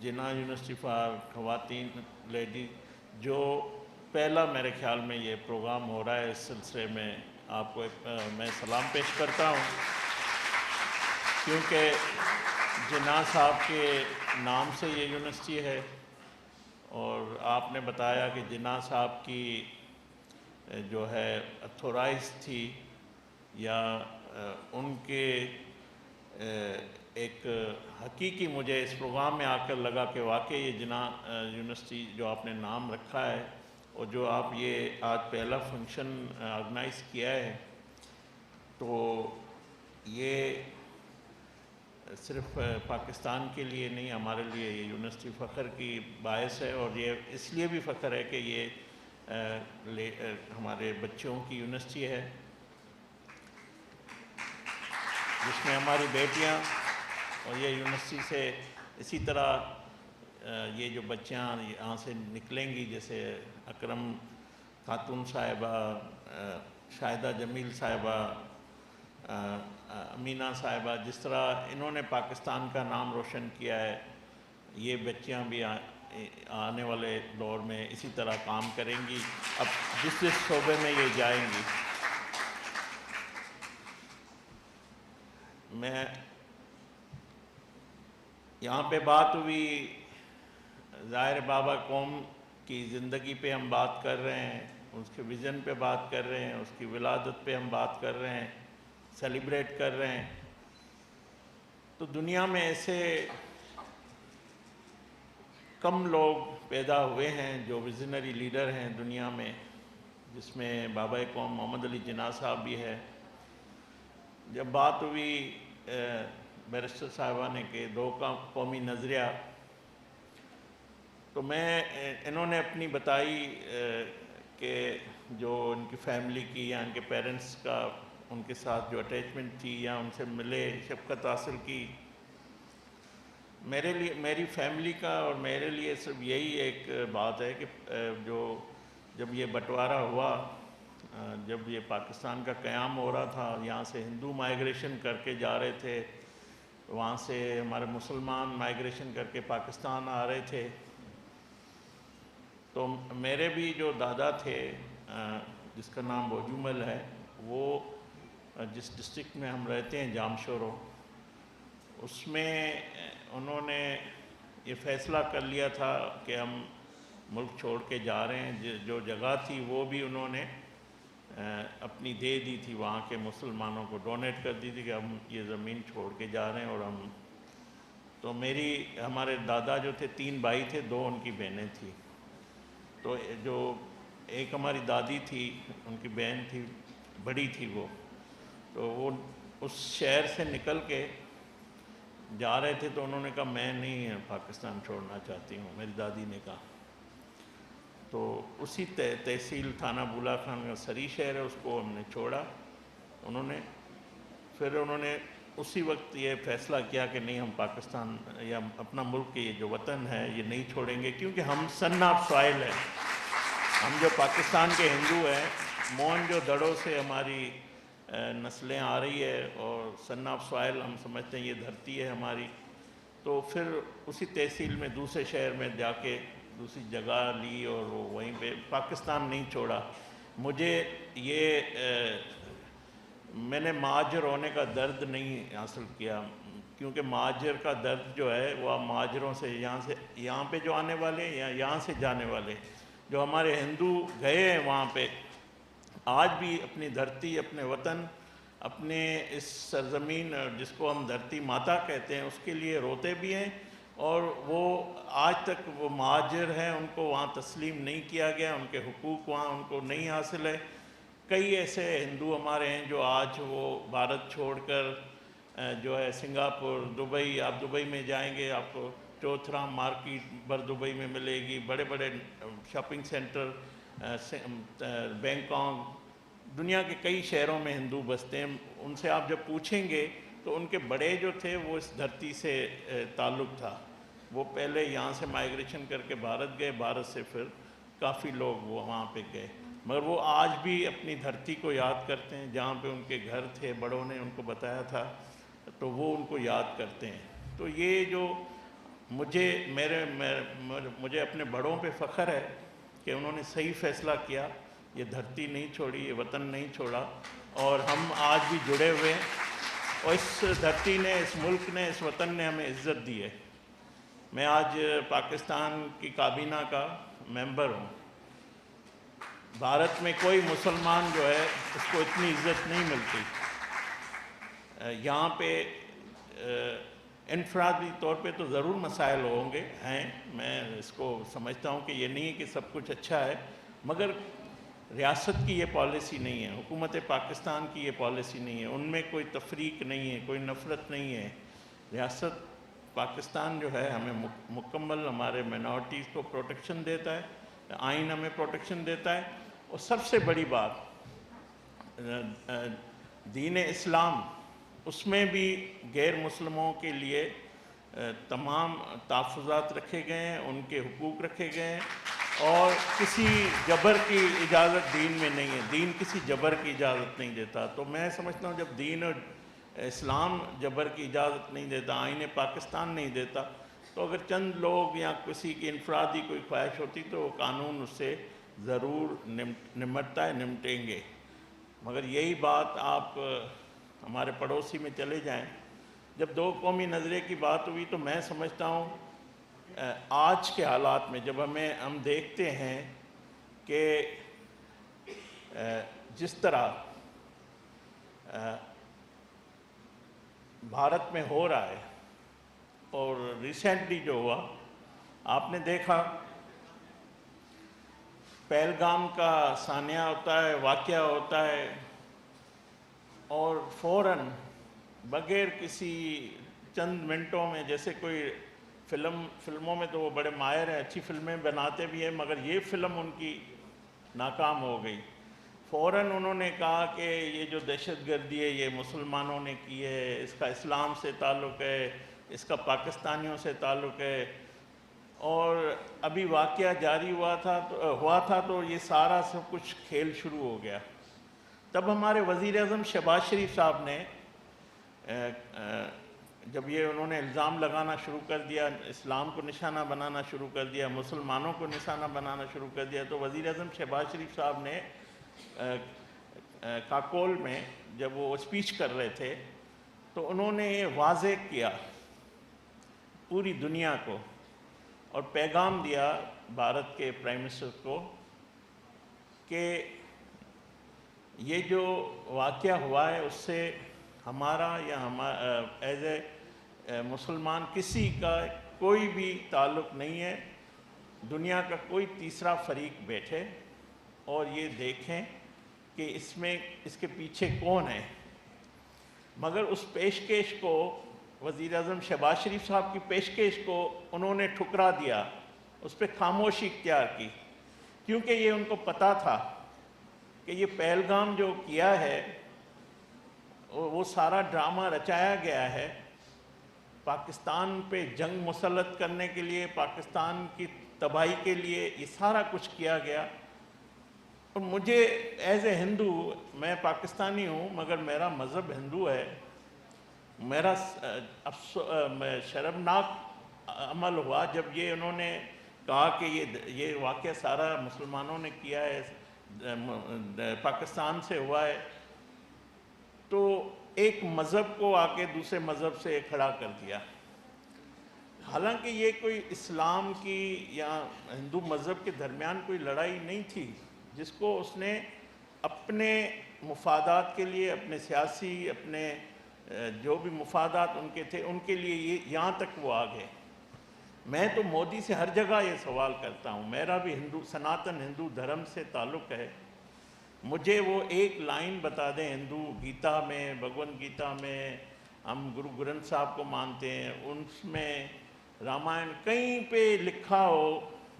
जिन्ना यूनिवर्सिटी फॉर ख़वातीन लेडी, जो पहला मेरे ख्याल में ये प्रोग्राम हो रहा है। इस सिलसिले में आपको मैं सलाम पेश करता हूँ, क्योंकि जिन्ना साहब के नाम से ये यूनिवर्सिटी है। और आपने बताया कि जिन्ना साहब की जो है अथोराइज थी या उनके एक हकीकी मुझे इस प्रोग्राम में आकर लगा कि वाकई ये जिन्ना यूनिवर्सिटी जो आपने नाम रखा है और जो आप ये आज पहला फंक्शन ऑर्गेनाइज़ किया है, तो ये सिर्फ पाकिस्तान के लिए नहीं, हमारे लिए ये यूनिवर्सिटी फ़ख्र की बायस है। और ये इसलिए भी फ़ख्र है कि ये हमारे बच्चों की यूनिवर्सिटी है, जिसमें हमारी बेटियां, और ये यूनिवर्सिटी से इसी तरह ये जो बच्चियां यहाँ से निकलेंगी, जैसे अकरम खातून साहिबा, शाहिदा जमील साहिबा, अमीना साहिबा, जिस तरह इन्होंने पाकिस्तान का नाम रोशन किया है, ये बच्चियां भी आने वाले दौर में इसी तरह काम करेंगी, अब जिस शोबे में ये जाएंगी। मैं यहाँ पे बात हुई ज़ाहिर बाबा कौम की ज़िंदगी पे हम बात कर रहे हैं, उसके विज़न पे बात कर रहे हैं, उसकी विलादत पे हम बात कर रहे हैं, सेलिब्रेट कर रहे हैं। तो दुनिया में ऐसे कम लोग पैदा हुए हैं जो विजनरी लीडर हैं दुनिया में, जिसमें बाबा कौम मोहम्मद अली जिन्ना साहब भी है। जब बात हुई बैरिस्टर साहिबा ने कि दो कौमी नज़रिया, तो मैं इन्होंने अपनी बताई कि جو ان کی فیملی کی یا ان کے پیرنٹس کا ان کے ساتھ جو اٹیچمنٹ تھی یا ان سے ملے، شفقت حاصل کی، میرے لیے میری فیملی کا اور میرے لیے صرف یہی ایک بات ہے کہ جب یہ بٹوارا ہوا، جب یہ پاکستان کا قیام ہو رہا تھا، یہاں سے ہندو مائیگریشن کر کے جا رہے تھے، وہاں سے ہمارے مسلمان مائیگریشن کر کے پاکستان آ رہے تھے، تو میرے بھی جو دادا تھے جس کا نام بوجومل ہے، وہ جس ڈسٹرکٹ میں ہم رہتے ہیں جامشورو، اس میں انہوں نے یہ فیصلہ کر لیا تھا کہ ہم ملک چھوڑ کے جا رہے ہیں۔ جو جگہ تھی وہ بھی انہوں نے اپنی دے دی تھی، وہاں کے مسلمانوں کو ڈونیٹ کر دی تھی کہ ہم یہ زمین چھوڑ کے جا رہے ہیں۔ اور تو ہمارے دادا جو تھے 3 بھائی تھے، 2 ان کی بہنیں تھیں، تو جو ایک ہماری دادی تھی، ان کی بہن تھی، بڑی تھی وہ، تو وہ اس شہر سے نکل کے جا رہے تھے، تو انہوں نے کہا میں نہیں پاکستان چھوڑنا چاہتی ہوں، میری دادی نے کہا۔ تو اسی تحصیل تھانہ بولا خان کا سری شہر ہے، اس کو ہم نے چھوڑا۔ پھر انہوں نے اسی وقت یہ فیصلہ کیا کہ نہیں، ہم پاکستان یا اپنا ملک یہ جو وطن ہے یہ نہیں چھوڑیں گے، کیونکہ ہم سن آف سوائل ہیں، ہم جو پاکستان کے ہندو ہیں، موہن جو دڑوں سے ہماری نسلیں آ رہی ہے، اور سن آف سوائل ہم سمجھتے ہیں یہ دھرتی ہے ہماری۔ تو پھر اسی تحصیل میں دوسرے شہر میں جا کے دوسری جگہ لی، اور وہ وہیں پہ پاکستان نہیں چھوڑا۔ میں نے مہاجر ہونے کا درد نہیں حاصل کیا، کیونکہ مہاجر کا درد جو ہے وہ مہاجروں سے یہاں پہ جو آنے والے یا یہاں سے جانے والے، جو ہمارے ہندو گئے ہیں وہاں پہ، آج بھی اپنی دھرتی، اپنے وطن، اپنے اس سرزمین جس کو ہم دھرتی ماتا کہتے ہیں، اس کے لیے روتے بھی ہیں، اور وہ آج تک وہ مہاجر ہیں، ان کو وہاں تسلیم نہیں کیا گیا، ان کے حقوق وہاں ان کو نہیں حاصل ہے۔ کئی ایسے ہندو ہمارے ہیں جو آج وہ بھارت چھوڑ کر جو ہے سنگاپور، دبئی، آپ دبئی میں جائیں گے آپ کو چوتھرام مارکیٹ بر دبئی میں ملے گی، بڑے بڑے شاپنگ سینٹر، بینکاک، دنیا کے کئی شہروں میں ہندو بستے ہیں۔ ان سے آپ جب پوچھیں گے تو ان کے بڑے جو تھے وہ اس دھرتی سے تعلق تھا، وہ پہلے یہاں سے مائیگریشن کر کے بھارت گئے، بھارت سے پھر کافی لوگ وہ وہاں پہ گئے، مگر وہ آج بھی اپنی دھرتی کو یاد کرتے ہیں، جہاں پہ ان کے گھر تھے، بڑوں نے ان کو بتایا تھا، تو وہ ان کو یاد کرتے ہیں۔ تو یہ جو مجھے اپنے بڑوں پہ فخر ہے کہ انہوں نے صحیح فیصلہ کیا، یہ دھرتی نہیں چھوڑی، یہ وطن نہیں چھوڑا، اور ہم آج بھی جڑے ہوئے ہیں، اور اس دھرتی نے، اس ملک نے، اس وطن نے ہمیں عزت دی ہے۔ میں آج پاکستان کی کابینہ کا ممبر ہوں۔ بھارت میں کوئی مسلمان جو ہے اس کو اتنی عزت نہیں ملتی۔ یہاں پہ انفرادی طور پہ تو ضرور مسائل ہوں گے، ہیں، میں اس کو سمجھتا ہوں کہ یہ نہیں ہے کہ سب کچھ اچھا ہے، مگر ریاست کی یہ پالیسی نہیں ہے، حکومت پاکستان کی یہ پالیسی نہیں ہے، ان میں کوئی تفریق نہیں ہے، کوئی نفرت نہیں ہے۔ ریاست پاکستان جو ہے ہمیں مکمل ہمارے مائنورٹیز کو پروٹیکشن دیتا ہے، آئین ہمیں پروٹیکشن دیتا ہے، اور سب سے بڑی بات دین اسلام، اس میں بھی غیر مسلموں کے لیے تمام تحفظات رکھے گئے ہیں، ان کے حقوق رکھے گئے ہیں، اور کسی جبر کی اجازت دین میں نہیں ہے، دین کسی جبر کی اجازت نہیں دیتا۔ تو میں سمجھتا ہوں جب دین اور اسلام جبر کی اجازت نہیں دیتا، آئین پاکستان نہیں دیتا، تو اگر چند لوگ یا کسی کی انفرادی کوئی خواہش ہوتی تو قانون اس سے ضرور نمٹتا ہے، نمٹیں گے۔ مگر یہی بات آپ ہمارے پڑوسی میں چلے جائیں، جب 2 قومی نظریے کی بات ہوئی تو میں سمجھتا ہوں آج کے حالات میں جب ہم دیکھتے ہیں کہ جس طرح بھارت میں ہو رہا ہے، اور ریسنٹلی جو ہوا آپ نے دیکھا، پہلگام کا سانحہ ہوتا ہے، واقعہ ہوتا ہے، اور فوراً بغیر کسی چند منٹوں میں، جیسے کوئی فلموں میں تو وہ بڑے ماہر ہیں، اچھی فلمیں بناتے بھی ہیں، مگر یہ فلم ان کی ناکام ہو گئی۔ فوراً انہوں نے کہا کہ یہ جو دہشت گردی ہے یہ مسلمانوں نے کی ہے، اس کا اسلام سے تعلق ہے، اس کا پاکستانیوں سے تعلق ہے، اور ابھی واقعہ جاری ہوا تھا تو یہ سارا سب کچھ کھیل شروع ہو گیا۔ تب ہمارے وزیر اعظم شہباز شریف صاحب نے جب یہ انہوں نے الزام لگانا شروع کر دیا، اسلام کو نشانہ بنانا شروع کر دیا، مسلمانوں کو نشانہ بنانا شروع کر دیا، تو وزیر اعظم شہباز شریف صاحب نے کاکول میں جب وہ اسپیچ کر رہے تھے تو انہوں نے یہ واضح کیا پوری دنیا کو اور پیغام دیا بھارت کے پرائم منسٹر کو کہ یہ جو واقعہ ہوا ہے اس سے ہمارا یا ایز اے مسلمان کسی کا کوئی بھی تعلق نہیں ہے۔ دنیا کا کوئی تیسرا فریق بیٹھے اور یہ دیکھیں کہ اس کے پیچھے کون ہے۔ مگر اس پیشکش کو، وزیر اعظم شہباز شریف صاحب کی پیشکش کو انہوں نے ٹھکرا دیا، اس پہ خاموشی اختیار کی، کیونکہ یہ ان کو پتہ تھا کہ یہ پہلگام جو کیا ہے وہ سارا ڈرامہ رچایا گیا ہے پاکستان پہ جنگ مسلط کرنے کے لیے، پاکستان کی تباہی کے لیے، یہ سارا کچھ کیا گیا۔ اور مجھے ایز اے ہندو، میں پاکستانی ہوں مگر میرا مذہب ہندو ہے، میرا شرمناک عمل ہوا جب یہ انہوں نے کہا کہ یہ واقعہ سارا مسلمانوں نے کیا ہے، پاکستان سے ہوا ہے، تو ایک مذہب کو آ کے دوسرے مذہب سے کھڑا کر دیا۔ حالانکہ یہ کوئی اسلام کی یا ہندو مذہب کے درمیان کوئی لڑائی نہیں تھی، جس کو اس نے اپنے مفادات کے لیے، اپنے سیاسی، اپنے جو بھی مفادات ان کے تھے ان کے لیے یہاں تک وہ آ گئے۔ میں تو مودی سے ہر جگہ یہ سوال کرتا ہوں، میرا بھی سناتن ہندو دھرم سے تعلق ہے، مجھے وہ ایک لائن بتا دیں ہندو گیتا میں، بھگوت گیتا میں، ہم گرو گرنتھ صاحب کو مانتے ہیں، اس میں رامائن کہیں پہ لکھا ہو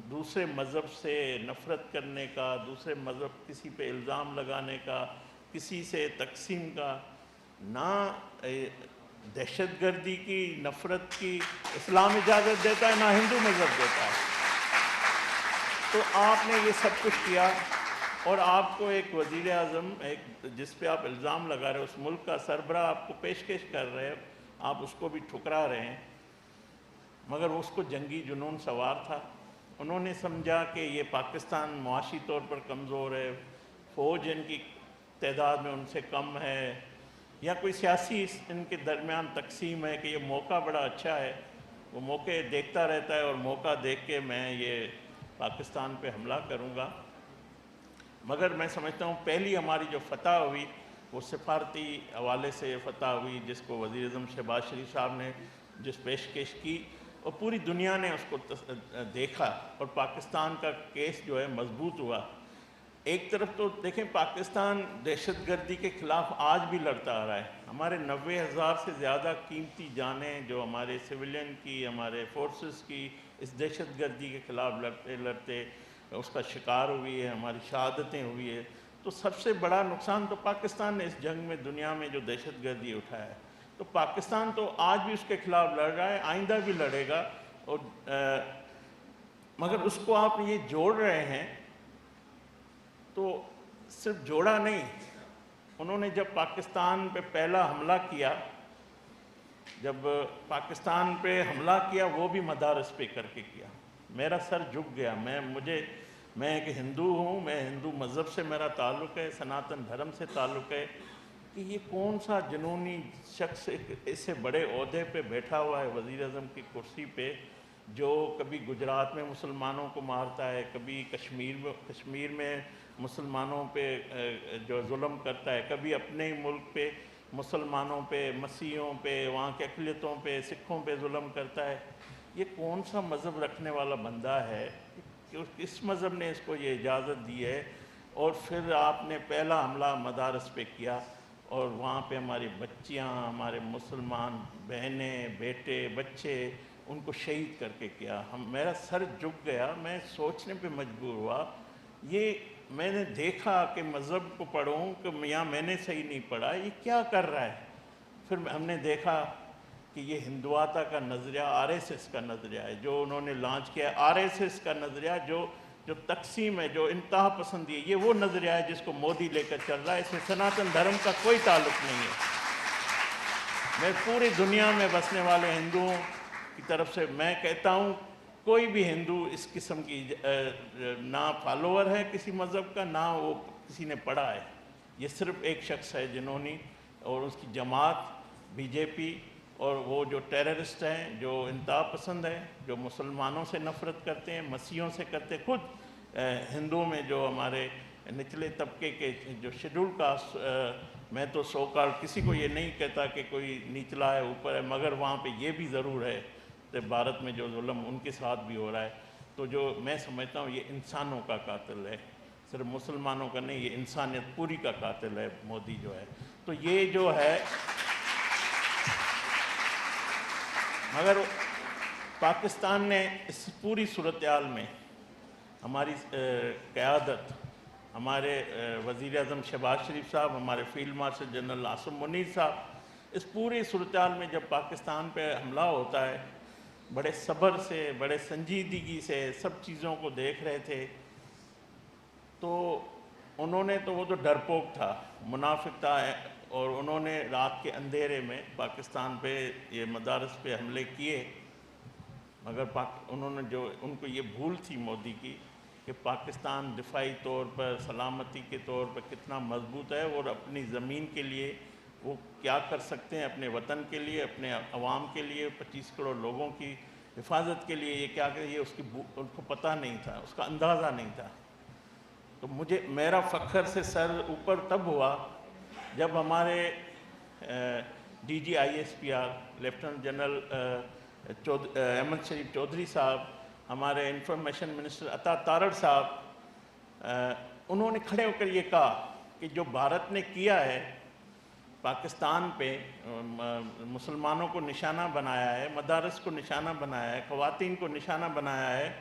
دوسرے مذہب سے نفرت کرنے کا، دوسرے مذہب کسی پہ الزام لگانے کا، کسی سے تقسیم کا، نہ دہشت گردی کی، نفرت کی اسلام اجازت دیتا ہے، نہ ہندو مذہب دیتا ہے۔ تو آپ نے یہ سب کچھ کیا، اور آپ کو ایک وزیر اعظم جس پہ آپ الزام لگا رہے ہیں، اس ملک کا سربراہ آپ کو پیشکش کر رہے ہیں، آپ اس کو بھی ٹھکرا رہے ہیں۔ مگر اس کو جنگی جنون سوار تھا، انہوں نے سمجھا کہ یہ پاکستان معاشی طور پر کمزور ہے، فوج ان کی تعداد میں ان سے کم ہے، یا کوئی سیاسی ان کے درمیان تقسیم ہے کہ یہ موقع بڑا اچھا ہے، وہ موقع دیکھتا رہتا ہے اور موقع دیکھ کے میں یہ پاکستان پہ حملہ کروں گا۔ مگر میں سمجھتا ہوں پہلی ہماری جو فتح ہوئی وہ سفارتی حوالے سے فتح ہوئی، جس کو وزیر اعظم شہباز شریف صاحب نے جس پیشکش کی، اور پوری دنیا نے اس کو دیکھا، اور پاکستان کا کیس جو ہے مضبوط ہوا۔ ایک طرف تو دیکھیں پاکستان دہشت گردی کے خلاف آج بھی لڑتا آ رہا ہے، ہمارے 90,000 سے زیادہ قیمتی جانیں جو ہمارے سویلین کی، ہمارے فورسز کی اس دہشت گردی کے خلاف لڑتے لڑتے اس کا شکار ہوئی ہے، ہماری شہادتیں ہوئی ہے۔ تو سب سے بڑا نقصان تو پاکستان نے اس جنگ میں، دنیا میں جو دہشت گردی اٹھایا ہے، تو پاکستان تو آج بھی اس کے خلاف لڑ رہا ہے، آئندہ بھی لڑے گا، اور مگر اس کو آپ یہ جوڑ رہے ہیں تو صرف جوڑا نہیں، انہوں نے جب پاکستان پہ پہلا حملہ کیا، جب پاکستان پہ حملہ کیا وہ بھی مدارس پہ کر کے کیا، میرا سر جھک گیا۔ میں ایک ہندو ہوں، میں ہندو مذہب سے میرا تعلق ہے، سناتن دھرم سے تعلق ہے، کہ یہ کون سا جنونی شخص ایسے بڑے عہدے پہ بیٹھا ہوا ہے وزیر اعظم کی کرسی پہ، جو کبھی گجرات میں مسلمانوں کو مارتا ہے، کبھی کشمیر میں مسلمانوں پہ جو ظلم کرتا ہے، کبھی اپنے ہی ملک پہ مسلمانوں پہ، مسیحیوں پہ، وہاں کے اقلیتوں پہ، سکھوں پہ ظلم کرتا ہے۔ یہ کون سا مذہب رکھنے والا بندہ ہے کہ اس مذہب نے اس کو یہ اجازت دی ہے؟ اور پھر آپ نے پہلا حملہ مدارس پہ کیا، اور وہاں پہ ہماری بچیاں، ہمارے مسلمان بہنیں، بیٹے، بچے، ان کو شہید کر کے کیا۔ میرا سر جھک گیا، میں سوچنے پہ مجبور ہوا، یہ میں نے دیکھا کہ مذہب کو پڑھوں کہ میاں میں نے صحیح نہیں پڑھا، یہ کیا کر رہا ہے. پھر ہم نے دیکھا کہ یہ ہندواتا کا نظریہ آر ایس ایس کا نظریہ ہے جو انہوں نے لانچ کیا ہے. آر ایس ایس کا نظریہ جو تقسیم ہے، جو انتہا پسندی ہے، یہ وہ نظریہ ہے جس کو مودی لے کر چل رہا ہے. اس سے سناتن دھرم کا کوئی تعلق نہیں ہے. میں پوری دنیا میں بسنے والے ہندوؤں کی طرف سے میں کہتا ہوں، کوئی بھی ہندو اس قسم کی نہ فالوور ہے کسی مذہب کا، نہ وہ کسی نے پڑھا ہے. یہ صرف ایک شخص ہے جنہوں نے، اور اس کی جماعت بی جے پی، اور وہ جو ٹیررسٹ ہیں، جو انتہا پسند ہیں، جو مسلمانوں سے نفرت کرتے ہیں، مسیحوں سے کرتے. خود ہندوؤں میں جو ہمارے نچلے طبقے کے جو شیڈول کاسٹ، میں تو سو کال کسی کو یہ نہیں کہتا کہ کوئی نچلا ہے اوپر ہے، مگر وہاں پہ یہ بھی ضرور ہے کہ بھارت میں جو ظلم ان کے ساتھ بھی ہو رہا ہے. تو جو میں سمجھتا ہوں یہ انسانوں کا قاتل ہے، صرف مسلمانوں کا نہیں، یہ انسانیت پوری کا قاتل ہے مودی جو ہے. تو یہ جو ہے، مگر پاکستان نے اس پوری صورتحال میں ہماری قیادت، ہمارے وزیر اعظم شہباز شریف صاحب، ہمارے field marshal general Asim Munir صاحب، اس پوری صورتحال میں جب پاکستان پہ حملہ ہوتا ہے، بڑے صبر سے، بڑے سنجیدگی سے سب چیزوں کو دیکھ رہے تھے. تو انہوں نے تو، وہ تو ڈرپوک تھا، منافق تھا، اور انہوں نے رات کے اندھیرے میں پاکستان پہ یہ مدارس پہ حملے کیے. مگر انہوں نے جو، ان کو یہ بھول تھی مودی کی کہ پاکستان دفاعی طور پر، سلامتی کے طور پر کتنا مضبوط ہے، اور اپنی زمین کے لیے وہ کیا کر سکتے ہیں، اپنے وطن کے لیے، اپنے عوام کے لیے، 25 کروڑ لوگوں کی حفاظت کے لیے یہ کیا کہ یہ اس کی ان کو پتہ نہیں تھا، اس کا اندازہ نہیں تھا. تو میرا فخر سے سر اوپر تب ہوا جب ہمارے D G I S P R lieutenant general Ahmed Sharif Chaudhry صاحب، ہمارے انفارمیشن منسٹر عطا تارڑ صاحب، انہوں نے کھڑے ہو کر یہ کہا کہ جو بھارت نے کیا ہے پاکستان پہ، مسلمانوں کو نشانہ بنایا ہے، مدارس کو نشانہ بنایا ہے، خواتین کو نشانہ بنایا ہے،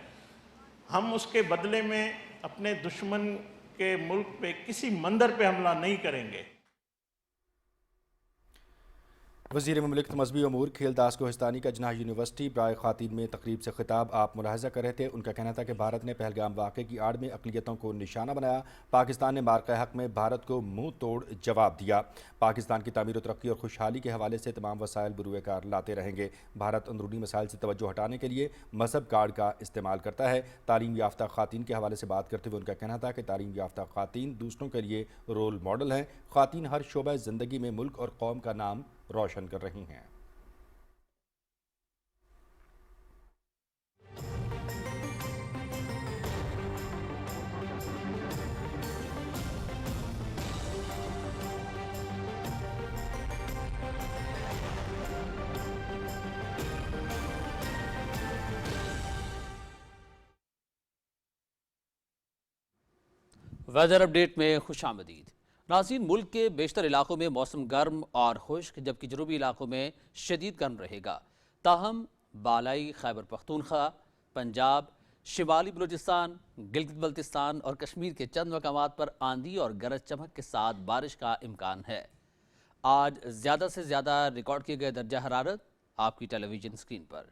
ہم اس کے بدلے میں اپنے دشمن کے ملک پہ کسی مندر پہ حملہ نہیں کریں گے. وزیر مملکت مذہبی امور کھیل داس کوہستانی کا جناح یونیورسٹی برائے خواتین میں تقریب سے خطاب آپ ملاحظہ کر رہے تھے. ان کا کہنا تھا کہ بھارت نے پہلگام واقعے کی آڑ میں اقلیتوں کو نشانہ بنایا. پاکستان نے مارکہ حق میں بھارت کو منہ توڑ جواب دیا. پاکستان کی تعمیر و ترقی اور خوشحالی کے حوالے سے تمام وسائل بروئے کار لاتے رہیں گے. بھارت اندرونی مسائل سے توجہ ہٹانے کے لیے مذہب کارڈ کا استعمال کرتا ہے. تعلیم یافتہ خواتین کے حوالے سے بات کرتے ہوئے ان کا کہنا تھا کہ تعلیم یافتہ خواتین دوسروں کے لیے رول ماڈل ہیں. خواتین ہر شعبہ زندگی میں ملک اور قوم کا نام روشن کر رہی ہیں. ویدر اپڈیٹ میں خوش آمدید. ناظرین، ملک کے بیشتر علاقوں میں موسم گرم اور خشک، جبکہ جنوبی علاقوں میں شدید گرم رہے گا. تاہم بالائی خیبر پختونخوا، پنجاب، شمالی بلوچستان، گلگت بلتستان اور کشمیر کے چند مقامات پر آندھی اور گرج چمک کے ساتھ بارش کا امکان ہے. آج زیادہ سے زیادہ ریکارڈ کیے گئے درجہ حرارت آپ کی ٹیلی ویژن اسکرین پر.